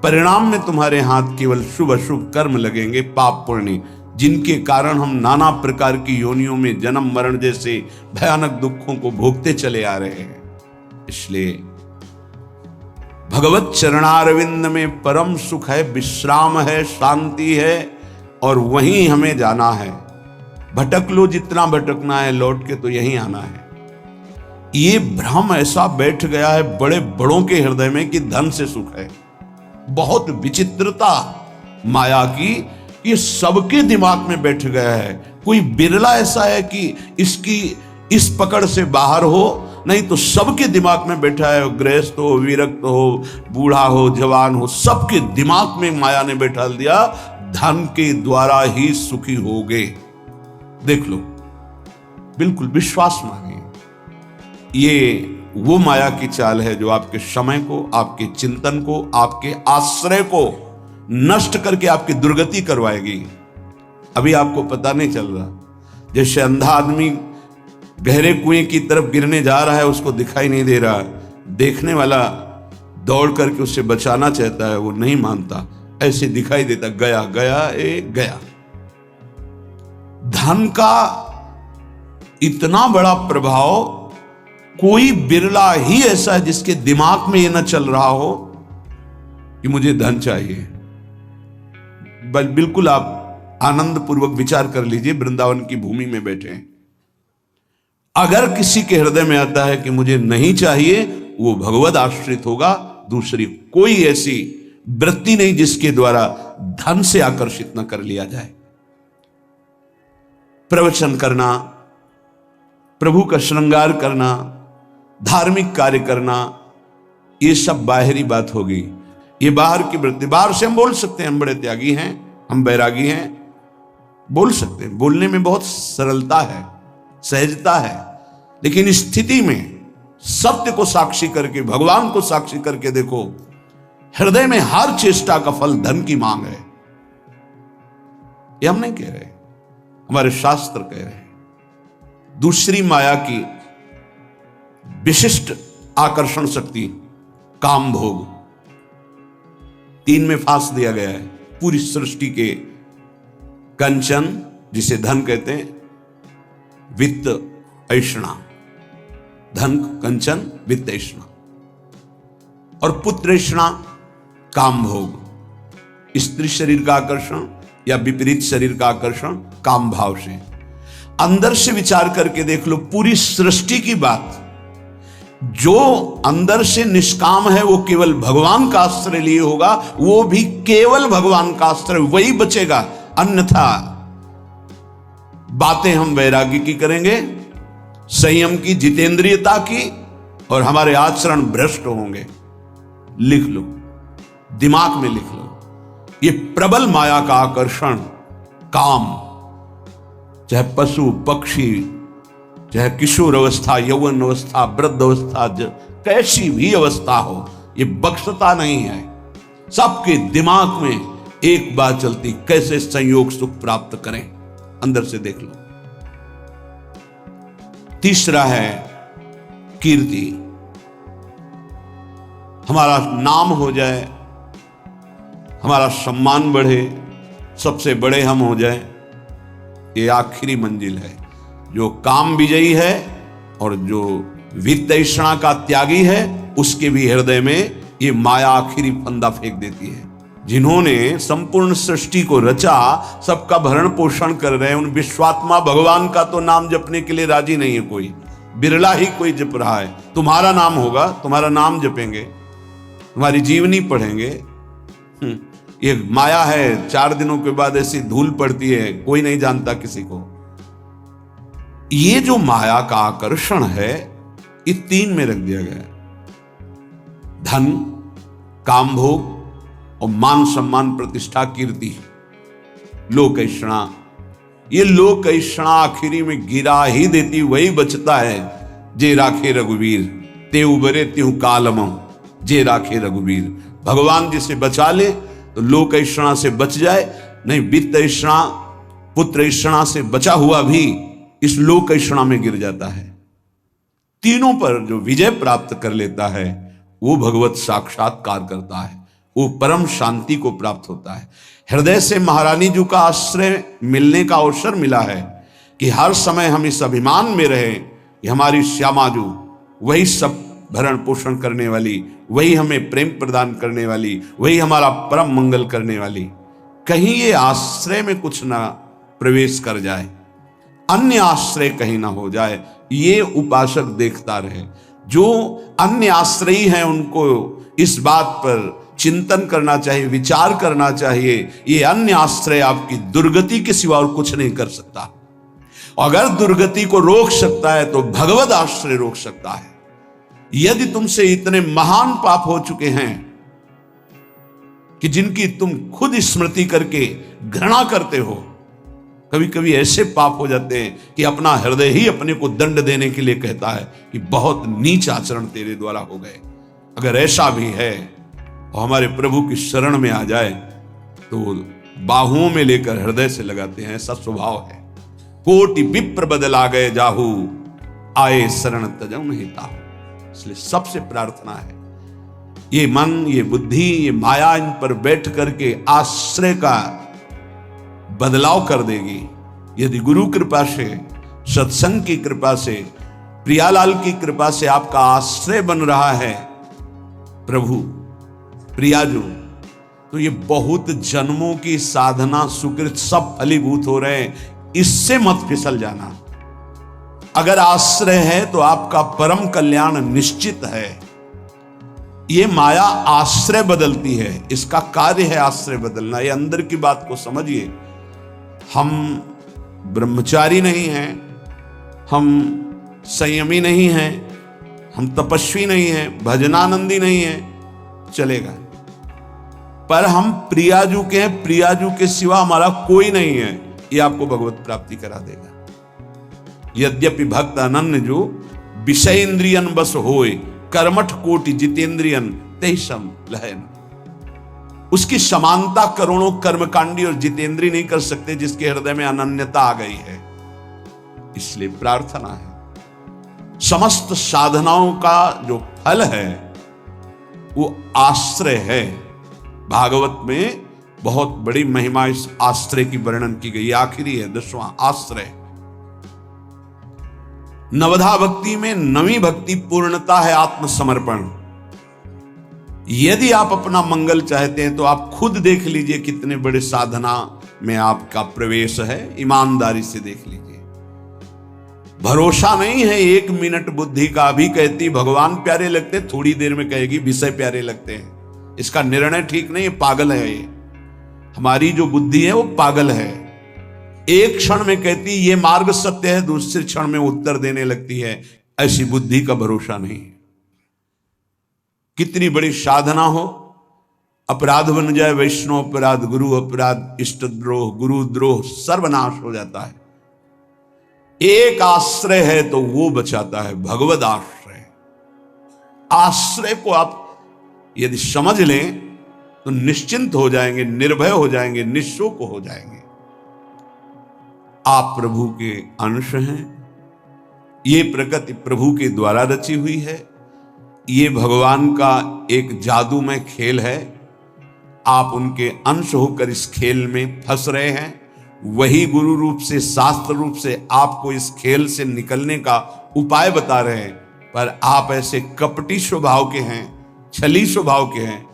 परिणाम में तुम्हारे हाथ केवल शुभ अशुभ कर्म लगेंगे, पाप पुण्य, जिनके कारण हम नाना प्रकार की योनियों में जन्म मरण जैसे भयानक दुखों को भोगते चले आ रहे हैं। इसलिए भगवत चरणारविंद में परम सुख है, विश्राम है, शांति है, और वहीं हमें जाना है। भटक लो जितना भटकना है, लौट के तो यहीं आना है। ये भ्रम ऐसा बैठ गया है बड़े बड़ों के हृदय में कि धन से सुख है। बहुत विचित्रता माया की, ये सबके दिमाग में बैठ गया है। कोई बिरला ऐसा है कि इसकी इस पकड़ से बाहर हो, नहीं तो सबके दिमाग में बैठा है। गृहस्थ हो, विरक्त हो, बूढ़ा हो, जवान हो, सबके दिमाग में माया ने बैठा दिया, धन के द्वारा ही सुखी होगे। देख लो, बिल्कुल विश्वास मानिए। ये वो माया की चाल है जो आपके समय को, आपके चिंतन को, आपके आश्रय को नष्ट करके आपकी दुर्गति करवाएगी। अभी आपको पता नहीं चल रहा। जैसे अंधा आदमी गहरे कुएं की तरफ गिरने जा रहा है, उसको दिखाई नहीं दे रहा, देखने वाला दौड़ करके उससे बचाना चाहता है, वो नहीं मानता, ऐसे दिखाई देता, गया गया गया। धन का इतना बड़ा प्रभाव, कोई बिरला ही ऐसा है जिसके दिमाग में ये न चल रहा हो कि मुझे धन चाहिए। बिल्कुल आप आनंद पूर्वक विचार कर लीजिए, वृंदावन की भूमि में बैठे हैं। अगर किसी के हृदय में आता है कि मुझे नहीं चाहिए, वो भगवद आश्रित होगा। दूसरी कोई ऐसी वृत्ति नहीं जिसके द्वारा धन से आकर्षित न कर लिया जाए। प्रवचन करना, प्रभु का श्रृंगार करना, धार्मिक कार्य करना, ये सब बाहरी बात होगी। ये बाहर की वृत्ति। बाहर से हम बोल सकते हैं हम बड़े त्यागी हैं, हम बैरागी हैं, बोल सकते हैं। बोलने में बहुत सरलता है, सहजता है, लेकिन स्थिति में सत्य को साक्षी करके, भगवान को साक्षी करके देखो, हृदय में हर चेष्टा का फल धन की मांग है। ये हम नहीं कह रहे, हमारे शास्त्र कह रहे हैं। दूसरी माया की विशिष्ट आकर्षण शक्ति काम भोग, 3 में फांस दिया गया है। पूरी सृष्टि के कंचन, जिसे धन कहते हैं, वित्त ऐषणा, धन कंचन वित्त ऐषणा, और पुत्र ऐषणा काम भोग। स्त्री शरीर का आकर्षण या विपरीत शरीर का आकर्षण काम भाव से। अंदर से विचार करके देख लो, पूरी सृष्टि की बात, जो अंदर से निष्काम है वो केवल भगवान का आश्रय लिए होगा, वो भी केवल भगवान का आश्रय, वही बचेगा। अन्यथा बातें हम वैरागी की करेंगे, संयम की, जितेंद्रियता की, और हमारे आचरण भ्रष्ट होंगे। लिख लो, दिमाग में लिख लो, ये प्रबल माया का आकर्षण काम, चाहे पशु पक्षी, चाहे किशोर अवस्था, यौवन अवस्था, वृद्ध अवस्था, कैसी भी अवस्था हो, ये बख्शता नहीं है। सबके दिमाग में एक बात चलती, कैसे संयोग सुख प्राप्त करें। अंदर से देख लो। तीसरा है कीर्ति, हमारा नाम हो जाए, हमारा सम्मान बढ़े, सबसे बड़े हम हो जाए। ये आखिरी मंजिल है। जो काम विजयी है और जो वित्त ऐषणा का त्यागी है, उसके भी हृदय में ये माया आखिरी फंदा फेंक देती है। जिन्होंने संपूर्ण सृष्टि को रचा, सबका भरण पोषण कर रहे हैं, उन विश्वात्मा भगवान का तो नाम जपने के लिए राजी नहीं है कोई, बिरला ही कोई जप रहा है। तुम्हारा नाम होगा, तुम्हारा नाम जपेंगे, तुम्हारी जीवनी पढ़ेंगे। ये माया है, 4 दिनों के बाद ऐसी धूल पड़ती है, कोई नहीं जानता किसी को। ये जो माया का आकर्षण है, ये 3 में रख दिया गया है, धन, काम भोग और मान सम्मान प्रतिष्ठा कीर्ति, लोक ऐषणा। ये लोक ऐषणा आखिरी में गिरा ही देती, वही बचता है। जे राखे रघुवीर ते उबरे त्यों कालम, जे राखे रघुवीर। भगवान जिसे बचा ले तो लोक ऐषणा से बच जाए, नहीं वित्त ऐषणा, पुत्र ऐषणा से बचा हुआ भी इस लोक ऐषणा में गिर जाता है। तीनों पर जो विजय प्राप्त कर लेता है वो भगवत साक्षात्कार करता है, वो परम शांति को प्राप्त होता है। हृदय से महारानी जी का आश्रय मिलने का अवसर मिला है कि हर समय हम इस अभिमान में रहे कि हमारी श्यामा जी वही सब भरण पोषण करने वाली, वही हमें प्रेम प्रदान करने वाली, वही हमारा परम मंगल करने वाली। कहीं ये आश्रय में कुछ ना प्रवेश कर जाए, अन्य आश्रय कहीं ना हो जाए, ये उपासक देखता रहे। जो अन्य आश्रयी हैं उनको इस बात पर चिंतन करना चाहिए, विचार करना चाहिए, ये अन्य आश्रय आपकी दुर्गति के सिवा और कुछ नहीं कर सकता। अगर दुर्गति को रोक सकता है तो भगवत आश्रय रोक सकता है। यदि तुमसे इतने महान पाप हो चुके हैं कि जिनकी तुम खुद स्मृति करके घृणा करते हो, कभी कभी ऐसे पाप हो जाते हैं कि अपना हृदय ही अपने को दंड देने के लिए कहता है कि बहुत नीच आचरण तेरे द्वारा हो गए। अगर ऐसा भी है और हमारे प्रभु की शरण में आ जाए तो बाहुओं में लेकर हृदय से लगाते हैं, ऐसा स्वभाव है। कोटि विप्र बदला गए जाहू, आए शरण तजौ नहीं ताहू। इसलिए सबसे प्रार्थना है, ये मन, ये बुद्धि, ये माया इन पर बैठ करके आश्रय का बदलाव कर देगी। यदि गुरु कृपा से, सत्संग की कृपा से, प्रियालाल की कृपा से आपका आश्रय बन रहा है प्रभु प्रियाजू, तो ये बहुत जन्मों की साधना सुकृत सब फलीभूत हो रहे हैं। इससे मत फिसल जाना। अगर आश्रय है तो आपका परम कल्याण निश्चित है। ये माया आश्रय बदलती है, इसका कार्य है आश्रय बदलना। ये अंदर की बात को समझिए। हम ब्रह्मचारी नहीं हैं, हम संयमी नहीं हैं, हम तपस्वी नहीं हैं, भजनानंदी नहीं हैं, चलेगा। पर हम प्रियाजू के हैं, प्रियाजू के सिवा हमारा कोई नहीं है, ये आपको भगवत प्राप्ति करा देगा। यद्यपि भक्त अनन्य जो विषय इंद्रियन बस होए, कर्मठ कोटि जितेंद्रियन तेसम लहन। उसकी समानता करोड़ों कर्मकांडी और जितेंद्री नहीं कर सकते जिसके हृदय में अनन्यता आ गई है। इसलिए प्रार्थना है, समस्त साधनाओं का जो फल है वो आश्रय है। भागवत में बहुत बड़ी महिमा इस आश्रय की वर्णन की गई। आखिरी है 10वां आश्रय। नवधा भक्ति में 9वीं भक्ति पूर्णता है आत्मसमर्पण। यदि आप अपना मंगल चाहते हैं तो आप खुद देख लीजिए कितने बड़े साधना में आपका प्रवेश है। ईमानदारी से देख लीजिए। भरोसा नहीं है 1 मिनट बुद्धि का भी कहती भगवान प्यारे लगते, थोड़ी देर में कहेगी विषय प्यारे लगते हैं। इसका निर्णय ठीक नहीं है, पागल है ये। हमारी जो बुद्धि है वो पागल है। एक क्षण में कहती ये मार्ग सत्य है, दूसरे क्षण में उत्तर देने लगती है। ऐसी बुद्धि का भरोसा नहीं। कितनी बड़ी साधना हो, अपराध बन जाए, वैष्णव अपराध, गुरु अपराध, इष्ट द्रोह, गुरु द्रोह, सर्वनाश हो जाता है। एक आश्रय है तो वो बचाता है, भगवद आश्रय। आश्रय को आप यदि समझ लें तो निश्चिंत हो जाएंगे, निर्भय हो जाएंगे, निःशोक हो जाएंगे। आप प्रभु के अंश हैं। ये प्रकृति प्रभु के द्वारा रची हुई है। ये भगवान का एक जादूमय खेल है। आप उनके अंश होकर इस खेल में फंस रहे हैं। वही गुरु रूप से, शास्त्र रूप से आपको इस खेल से निकलने का उपाय बता रहे हैं। पर आप ऐसे कपटी स्वभाव के हैं, छली स्वभाव के हैं।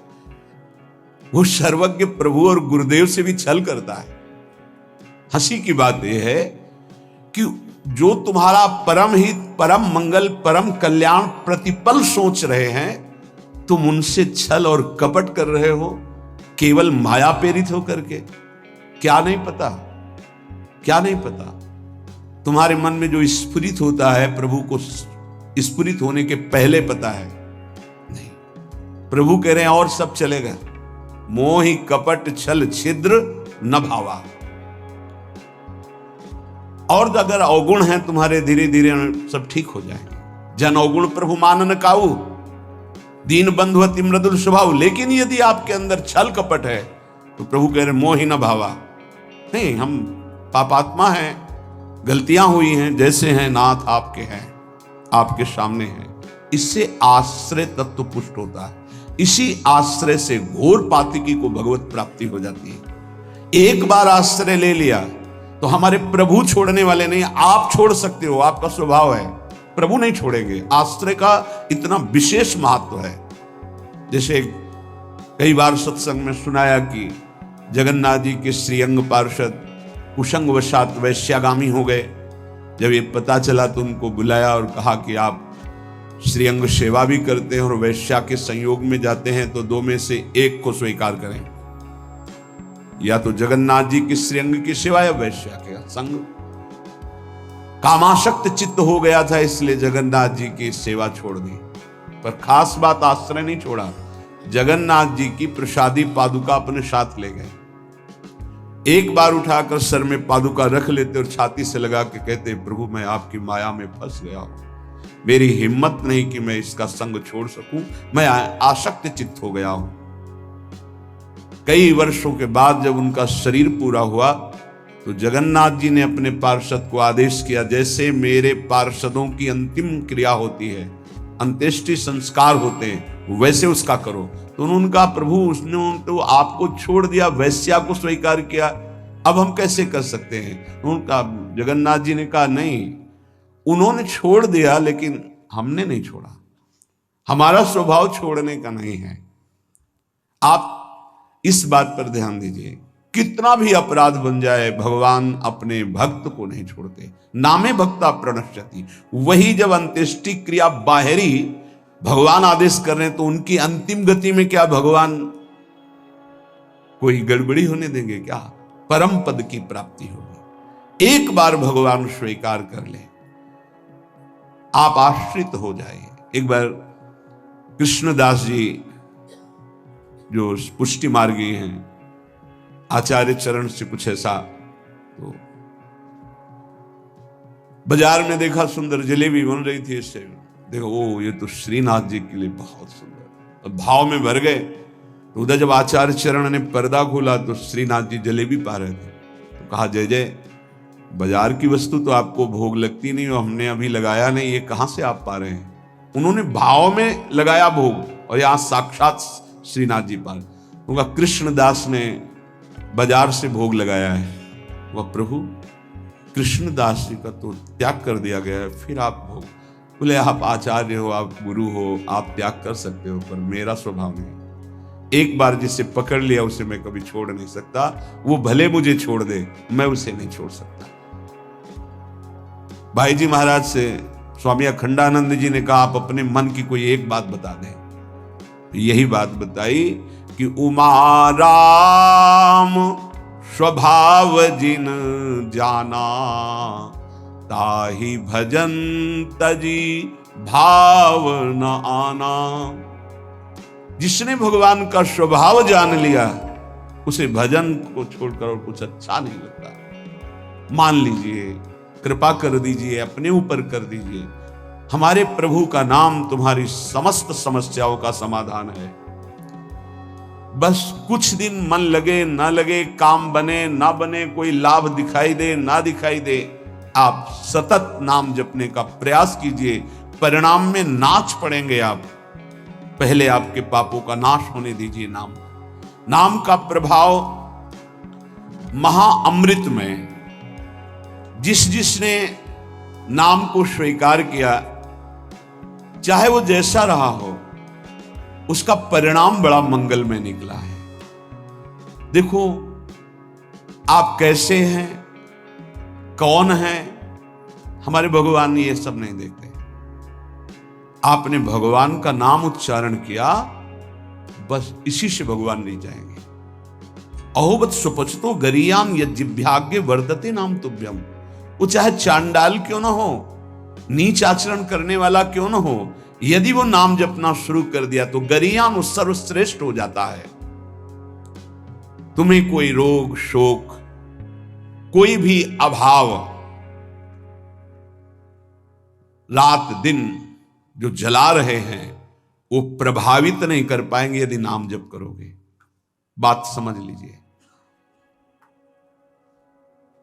वो सर्वज्ञ प्रभु और गुरुदेव से भी छल करता है। हंसी की बात यह है कि जो तुम्हारा परम हित, परम मंगल, परम कल्याण प्रतिपल सोच रहे हैं, तुम उनसे छल और कपट कर रहे हो, केवल माया प्रेरित होकर के। क्या नहीं पता, क्या नहीं पता? तुम्हारे मन में जो स्फुरित होता है प्रभु को स्फुरित होने के पहले पता है नहीं। प्रभु कह रहे हैं और सब चलेगा, मोहि कपट छल छिद्र न भावा। और अगर अवगुण हैं तुम्हारे, धीरे धीरे सब ठीक हो जाएंगे। जन अवगुण प्रभु मानन काऊ, दीन बंधु अति मृदुल स्वभाव। लेकिन यदि आपके अंदर छल कपट है तो प्रभु कह रहे मोहि न भावा। नहीं, हम पापात्मा हैं, गलतियां हुई हैं, जैसे हैं नाथ आपके हैं, आपके सामने हैं। इससे आश्रय तत्व पुष्ट होता है। इसी आश्रय से घोर पातिकी को भगवत प्राप्ति हो जाती है। एक बार आश्रय ले लिया तो हमारे प्रभु छोड़ने वाले नहीं, आप छोड़ सकते हो, आपका स्वभाव है, प्रभु नहीं छोड़ेंगे। आश्रय का इतना विशेष महत्व है। जैसे कई बार सत्संग में सुनाया कि जगन्नाथ जी के श्रीअंग पार्षद कुसंग वशात वैश्यागामी हो गए। जब ये पता चला तो उनको बुलाया और कहा कि आप श्रीअंग सेवा भी करते हैं और वैश्या के संयोग में जाते हैं, तो दो में से एक को स्वीकार करें, या तो जगन्नाथ जी की श्रीअंग की सेवा या वैश्या के संग। कामाशक्त चित्त हो गया था, इसलिए जगन्नाथ जी की सेवा छोड़ दी। पर खास बात, आश्रय नहीं छोड़ा, जगन्नाथ जी की प्रसादी पादुका अपने साथ ले गए। एक बार उठाकर सर में पादुका रख लेते और छाती से लगा के कहते, प्रभु मैं आपकी माया में फंस गया हूं, मेरी हिम्मत नहीं कि मैं इसका संग छोड़ सकूं, मैं आसक्त चित्त हो गया हूं। कई वर्षों के बाद जब उनका शरीर पूरा हुआ तो जगन्नाथ जी ने अपने पार्षद को आदेश किया, जैसे मेरे पार्षदों की अंतिम क्रिया होती है, अंत्येष्टि संस्कार होते हैं, वैसे उसका करो। तो उन्होंने कहा, प्रभु उसने तो आपको छोड़ दिया, वैश्या को स्वीकार किया, अब हम कैसे कर सकते हैं? उनका जगन्नाथ जी ने कहा, नहीं, उन्होंने छोड़ दिया लेकिन हमने नहीं छोड़ा, हमारा स्वभाव छोड़ने का नहीं है। आप इस बात पर ध्यान दीजिए, कितना भी अपराध बन जाए भगवान अपने भक्त को नहीं छोड़ते। नामे भक्ता प्रणश्यति। वही जब अंत्येष्टि क्रिया बाहरी भगवान आदेश कर रहे हैं तो उनकी अंतिम गति में क्या भगवान कोई गड़बड़ी होने देंगे क्या? परम पद की प्राप्ति होगी। एक बार भगवान स्वीकार कर ले, आप आश्रित हो जाइए। एक बार कृष्णदास जी जो पुष्टि मार्गी हैं, आचार्य चरण से कुछ ऐसा, तो बाजार में देखा सुंदर जलेबी बन रही थी, इससे देखो ओ ये तो श्रीनाथ जी के लिए बहुत सुंदर, भाव में भर गए। तो उधर जब आचार्य चरण ने पर्दा खोला तो श्रीनाथ जी जलेबी पा रहे थे। तो कहा, जय जय, बाजार की वस्तु तो आपको भोग लगती नहीं हो, हमने अभी लगाया नहीं, ये कहां से आप पा रहे हैं? उन्होंने भाव में लगाया भोग और यहां साक्षात श्रीनाथ जी पा रहे। उनका कृष्णदास ने बाजार से भोग लगाया है। वह प्रभु कृष्णदास जी का तो त्याग कर दिया गया है, फिर आप भोग? बोले, आप आचार्य हो, आप गुरु हो, आप त्याग कर सकते हो, पर मेरा स्वभाव नहीं। एक बार जिसे पकड़ लिया उसे मैं कभी छोड़ नहीं सकता, वो भले मुझे छोड़ दे, मैं उसे नहीं छोड़ सकता। भाई जी महाराज से स्वामी अखंडानंद जी ने कहा, आप अपने मन की कोई एक बात बता दें। यही बात बताई कि उमा राम स्वभाव जिन जाना, ताहि भजन तजी भाव न आना। जिसने भगवान का स्वभाव जान लिया उसे भजन को छोड़कर और कुछ अच्छा नहीं लगता। मान लीजिए, कृपा कर दीजिए, अपने ऊपर कर दीजिए, हमारे प्रभु का नाम तुम्हारी समस्त समस्याओं का समाधान है। बस कुछ दिन मन लगे ना लगे, काम बने ना बने, कोई लाभ दिखाई दे ना दिखाई दे, आप सतत नाम जपने का प्रयास कीजिए। परिणाम में नाच पड़ेंगे आप। पहले आपके पापों का नाश होने दीजिए। नाम का प्रभाव महाअमृत में, जिसने नाम को स्वीकार किया, चाहे वो जैसा रहा हो, उसका परिणाम बड़ा मंगलमय निकला है। देखो आप कैसे हैं, कौन हैं, हमारे भगवान ये सब नहीं देखते। आपने भगवान का नाम उच्चारण किया, बस इसी से भगवान नहीं जाएंगे। अहोबत सुपचतो गरियाम यज्जिभ्याग्य वर्धते नाम तुभ्यम। वो चाहे चांडाल क्यों ना हो, नीच आचरण करने वाला क्यों ना हो, यदि वो नाम जपना शुरू कर दिया तो गरियाम सर्वश्रेष्ठ हो जाता है। तुम्हें कोई रोग शोक, कोई भी अभाव रात दिन जो जला रहे हैं वो प्रभावित नहीं कर पाएंगे यदि नाम जप करोगे। बात समझ लीजिए।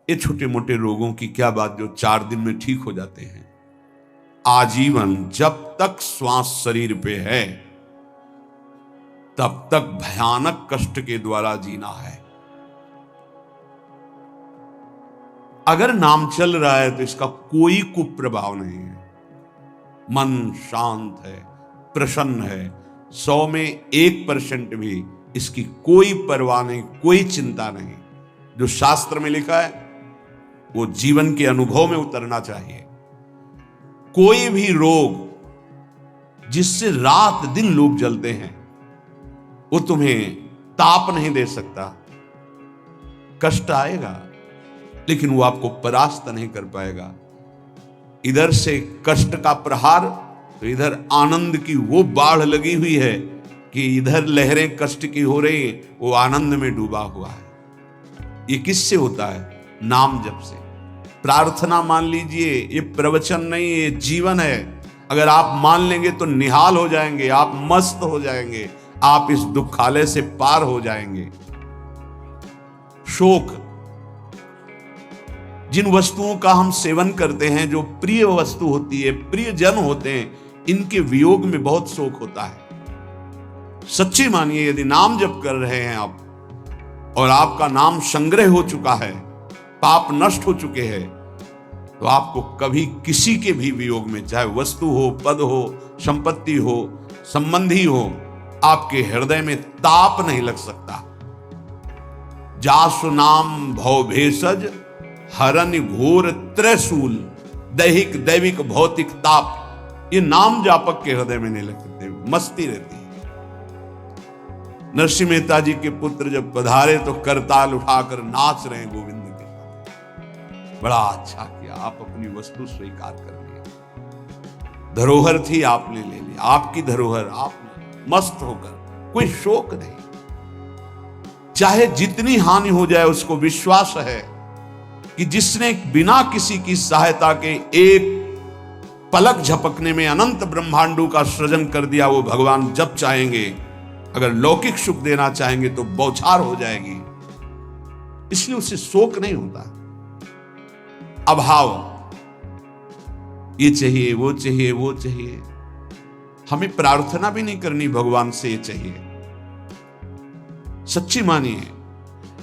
ये छोटे मोटे रोगों की क्या बात जो 4 दिन में ठीक हो जाते हैं। आजीवन जब तक श्वास शरीर पे है तब तक भयानक कष्ट के द्वारा जीना है। अगर नाम चल रहा है तो इसका कोई कुप्रभाव नहीं है। मन शांत है, प्रसन्न है, 100 में 1% भी इसकी कोई परवाह नहीं, कोई चिंता नहीं। जो शास्त्र में लिखा है वो जीवन के अनुभव में उतरना चाहिए। कोई भी रोग जिससे रात दिन लोग जलते हैं वो तुम्हें ताप नहीं दे सकता। कष्ट आएगा लेकिन वो आपको परास्त नहीं कर पाएगा। इधर से कष्ट का प्रहार तो इधर आनंद की वो बाढ़ लगी हुई है कि इधर लहरें कष्ट की हो रही, वो आनंद में डूबा हुआ है। ये किससे होता है? नाम जप से। प्रार्थना मान लीजिए, ये प्रवचन नहीं, ये जीवन है। अगर आप मान लेंगे तो निहाल हो जाएंगे, आप मस्त हो जाएंगे, आप इस दुखालय से पार हो जाएंगे। शोक, जिन वस्तुओं का हम सेवन करते हैं, जो प्रिय वस्तु होती है, प्रिय जन होते हैं, इनके वियोग में बहुत शोक होता है। सच्ची मानिए, यदि नाम जप कर रहे हैं आप और आपका नाम संग्रह हो चुका है, पाप नष्ट हो चुके हैं, तो आपको कभी किसी के भी वियोग में, चाहे वस्तु हो, पद हो, संपत्ति हो, संबंधी हो, आपके हृदय में ताप नहीं लग सकता। जासु नाम भव भेषज हरन घोर त्रैशूल, दैहिक दैविक भौतिक ताप, ये नाम जापक के हृदय में नहीं लगते, मस्ती रहती है। नरसिंह मेहता जी के पुत्र जब पधारे तो करताल उठाकर नाच रहे गोविंद के साथ। बड़ा अच्छा किया, आप अपनी वस्तु स्वीकार कर लिए। धरोहर थी, आपने ले ली, आपकी धरोहर, आपने मस्त होकर, कोई शोक नहीं। चाहे जितनी हानि हो जाए, उसको विश्वास है कि जिसने बिना किसी की सहायता के एक पलक झपकने में अनंत ब्रह्मांडों का सृजन कर दिया, वो भगवान जब चाहेंगे, अगर लौकिक सुख देना चाहेंगे तो बौछार हो जाएगी। इसलिए उसे शोक नहीं होता। अभाव, ये चाहिए, वो चाहिए, वो चाहिए, हमें प्रार्थना भी नहीं करनी भगवान से ये चाहिए। सच्ची मानिए,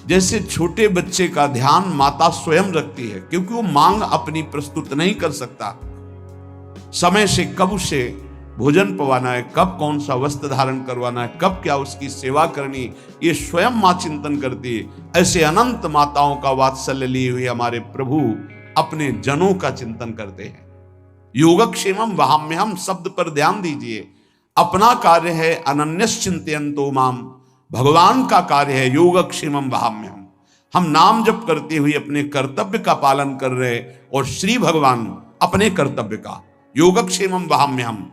जैसे छोटे बच्चे का ध्यान माता स्वयं रखती है, क्योंकि वो मांग अपनी प्रस्तुत नहीं कर सकता। समय से कब उसे भोजन पवाना है, कब कौन सा वस्त्र धारण करवाना है, कब क्या उसकी सेवा करनी, ये स्वयं मां चिंतन करती है। ऐसे अनंत माताओं का वात्सल्य लिए हुए हमारे प्रभु अपने जनों का चिंतन करते हैं। योगक्षेमम वहाम्यहम शब्द पर ध्यान दीजिए। अपना कार्य है अनन्यश्चिंतयन्तो माम, भगवान का कार्य है योगक्षेमम वहाम्यहम। हम नाम जप करते हुए अपने कर्तव्य का पालन कर रहे, और श्री भगवान अपने कर्तव्य का। योगक्षेमम वहाम्यहम,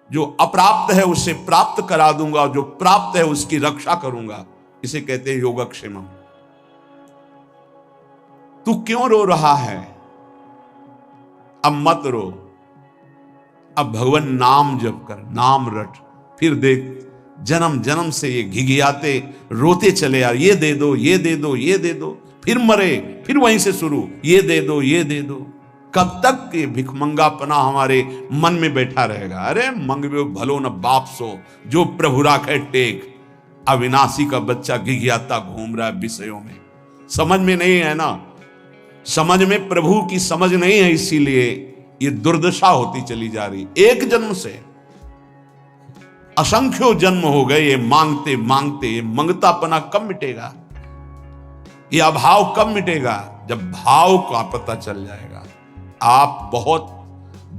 जो अप्राप्त है उसे प्राप्त करा दूंगा, जो प्राप्त है उसकी रक्षा करूंगा, इसे कहते हैं योगक्षेमम। तू क्यों रो रहा है? अब मत रो, अब भगवान नाम जप कर, नाम रट। फिर देख, जन्म जन्म से ये घिघियाते रोते चले यार, ये दे दो, ये दे दो, ये दे दो, फिर मरे, फिर वहीं से शुरू, ये दे दो, ये दे दो। कब तक ये भिखमंगापना हमारे मन में बैठा रहेगा? अरे मंगवे भलो न बाप सो, जो प्रभु राखे टेक। अविनाशी का बच्चा घिघियाता घूम रहा है विषयों में, समझ में नहीं है ना, समझ में प्रभु की समझ नहीं है, इसीलिए ये दुर्दशा होती चली जा रही। एक जन्म से असंख्यों जन्म हो गए ये मांगते मांगते। ये मंगतापना कब मिटेगा? ये अभाव कब मिटेगा? जब भाव का पता चल जाएगा। आप बहुत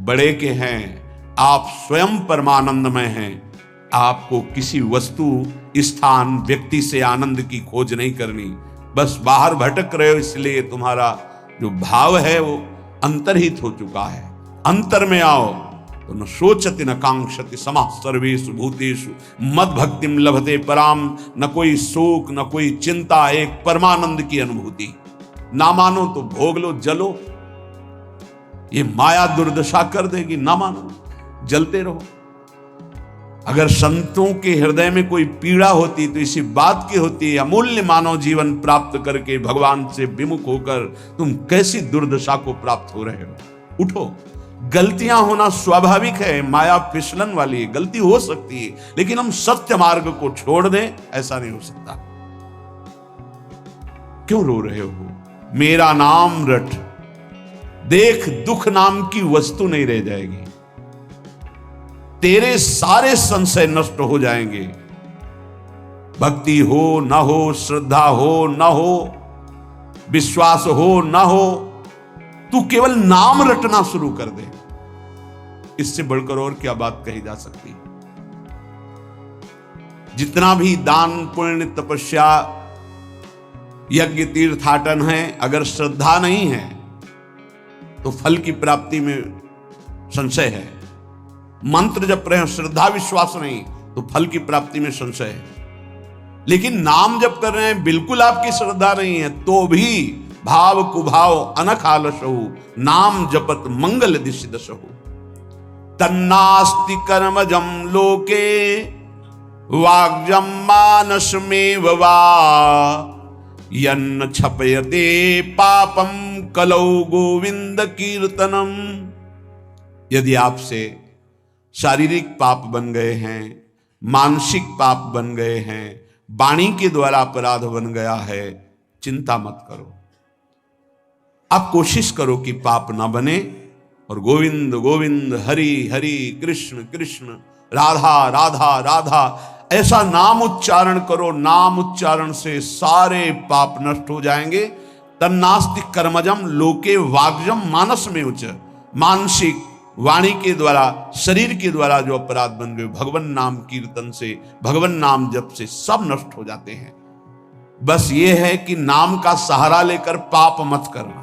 बड़े के हैं, आप स्वयं परमानंदमय हैं। आपको किसी वस्तु, स्थान, व्यक्ति से आनंद की खोज नहीं करनी। बस बाहर भटक रहे हो, इसलिए तुम्हारा जो भाव है वो अंतर्हित हो चुका है। अंतर में आओ तो न शोचति न कांक्षति समः सर्वेषु भूतेषु मद भक्तिम लभते पराम। न कोई शोक, न कोई चिंता, एक परमानंद की अनुभूति। ना मानो तो भोग लो, जलो। ये माया दुर्दशा कर देगी। ना मानो, जलते रहो। अगर संतों के हृदय में कोई पीड़ा होती तो इसी बात की होती, अमूल्य मानव जीवन प्राप्त करके भगवान से विमुख होकर तुम कैसी दुर्दशा को प्राप्त हो रहे हो। उठो। गलतियां होना स्वाभाविक है, माया फिसलन वाली है, गलती हो सकती है, लेकिन हम सत्य मार्ग को छोड़ दें, ऐसा नहीं हो सकता। क्यों रो रहे हो? मेरा नाम रट, देख दुख नाम की वस्तु नहीं रह जाएगी। तेरे सारे संशय नष्ट हो जाएंगे। भक्ति हो न हो, श्रद्धा हो न हो, विश्वास हो न हो, तू केवल नाम रटना शुरू कर दे। इससे बढ़कर और क्या बात कही जा सकती? जितना भी दान, पुण्य, तपस्या, यज्ञ, तीर्थाटन है, अगर श्रद्धा नहीं है तो फल की प्राप्ति में संशय है। मंत्र जप रहे हैं, श्रद्धा विश्वास नहीं तो फल की प्राप्ति में संशय है। लेकिन नाम जप कर रहे हैं, बिल्कुल आपकी श्रद्धा नहीं है, तो भी भाव कुभाव अनख आलसहु, नाम जपत मंगल दिशि दशहु। तन्नास्ति कर्मजम लोके वाग्जम मानसमेव वा, यन्न छपयते पापम कलौ गोविंद कीर्तनम। यदि आपसे शारीरिक पाप बन गए हैं, मानसिक पाप बन गए हैं, वाणी के द्वारा अपराध बन गया है, चिंता मत करो। आप कोशिश करो कि पाप ना बने और गोविंद गोविंद, हरि हरि, कृष्ण कृष्ण, राधा राधा राधा, ऐसा नाम उच्चारण करो। नाम उच्चारण से सारे पाप नष्ट हो जाएंगे। तन्नास्ति कर्मजम लोके वाग्जम मानस में उच्च, मानसिक, वाणी के द्वारा, शरीर के द्वारा जो अपराध बन गए, भगवान नाम कीर्तन से, भगवान नाम जप से सब नष्ट हो जाते हैं। बस ये है कि नाम का सहारा लेकर पाप मत करना।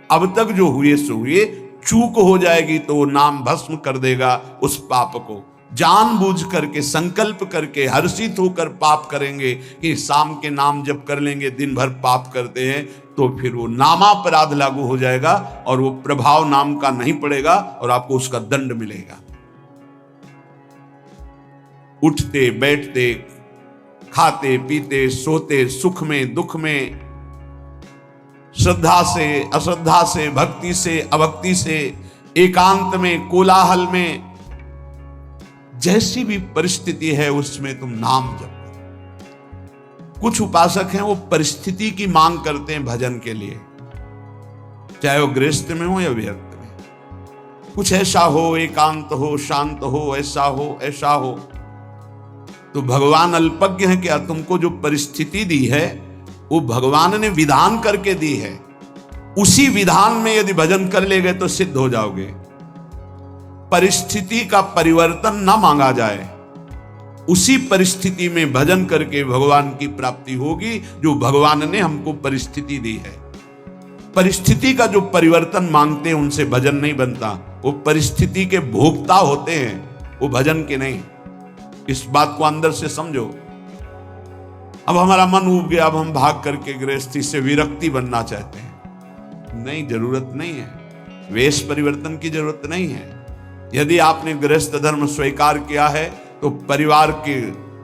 अब तक जो हुए सो हुए, चूक हो जाएगी तो वो नाम भस्म कर देगा उस पाप को। जानबूझ करके, संकल्प करके, हर्षित होकर पाप करेंगे कि शाम के नाम जप कर लेंगे, दिन भर पाप करते हैं, तो फिर वो नामापराध लागू हो जाएगा और वो प्रभाव नाम का नहीं पड़ेगा और आपको उसका दंड मिलेगा। उठते बैठते, खाते पीते, सोते, सुख में दुख में, श्रद्धा से अश्रद्धा से, भक्ति से अभक्ति से, एकांत में, कोलाहल में, जैसी भी परिस्थिति है उसमें तुम नाम जपो। कुछ उपासक हैं वो परिस्थिति की मांग करते हैं भजन के लिए, चाहे वो गृहस्थ में हो या विरक्त में। कुछ ऐसा हो, एकांत हो, शांत हो, ऐसा हो, ऐसा हो। तो भगवान अल्पज्ञ है क्या? तुमको जो परिस्थिति दी है वो भगवान ने विधान करके दी है। उसी विधान में यदि भजन कर ले गए तो सिद्ध हो जाओगे। परिस्थिति का परिवर्तन ना मांगा जाए, उसी परिस्थिति में भजन करके भगवान की प्राप्ति होगी जो भगवान ने हमको परिस्थिति दी है। परिस्थिति का जो परिवर्तन मांगते हैं उनसे भजन नहीं बनता। वो परिस्थिति के भोक्ता होते हैं, वो भजन के नहीं। इस बात को अंदर से समझो। अब हमारा मन उब गया, अब हम भाग करके गृहस्थी से विरक्ति बनना चाहते हैं। नहीं, जरूरत नहीं है। वेश परिवर्तन की जरूरत नहीं है। यदि आपने गृहस्थ धर्म स्वीकार किया है तो परिवार के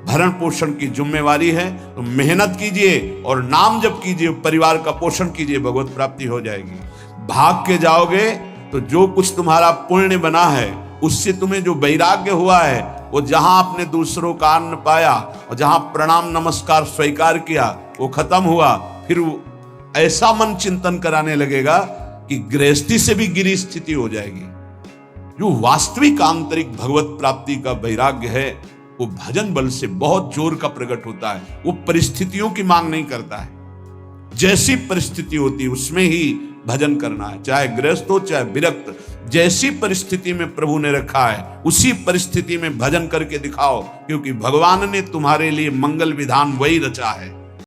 भरण पोषण की जिम्मेवारी है, तो मेहनत कीजिए और नाम जप कीजिए, परिवार का पोषण कीजिए, भगवत प्राप्ति हो जाएगी। भाग के जाओगे तो जो कुछ तुम्हारा पुण्य बना है उससे तुम्हें जो वैराग्य हुआ है, वो जहां आपने दूसरों का अन्न पाया और जहां प्रणाम नमस्कार स्वीकार किया वो खत्म हुआ, फिर ऐसा मन चिंतन कराने लगेगा कि गृहस्थी से भी गिरी स्थिति हो जाएगी। जो वास्तविक आंतरिक भगवत प्राप्ति का वैराग्य है वो भजन बल से बहुत जोर का प्रकट होता है। वो परिस्थितियों की मांग नहीं करता है। जैसी परिस्थिति होती है उसमें ही भजन करना है, चाहे गृहस्थ हो चाहे विरक्त, जैसी परिस्थिति में प्रभु ने रखा है उसी परिस्थिति में भजन करके दिखाओ, क्योंकि भगवान ने तुम्हारे लिए मंगल विधान वही रचा है।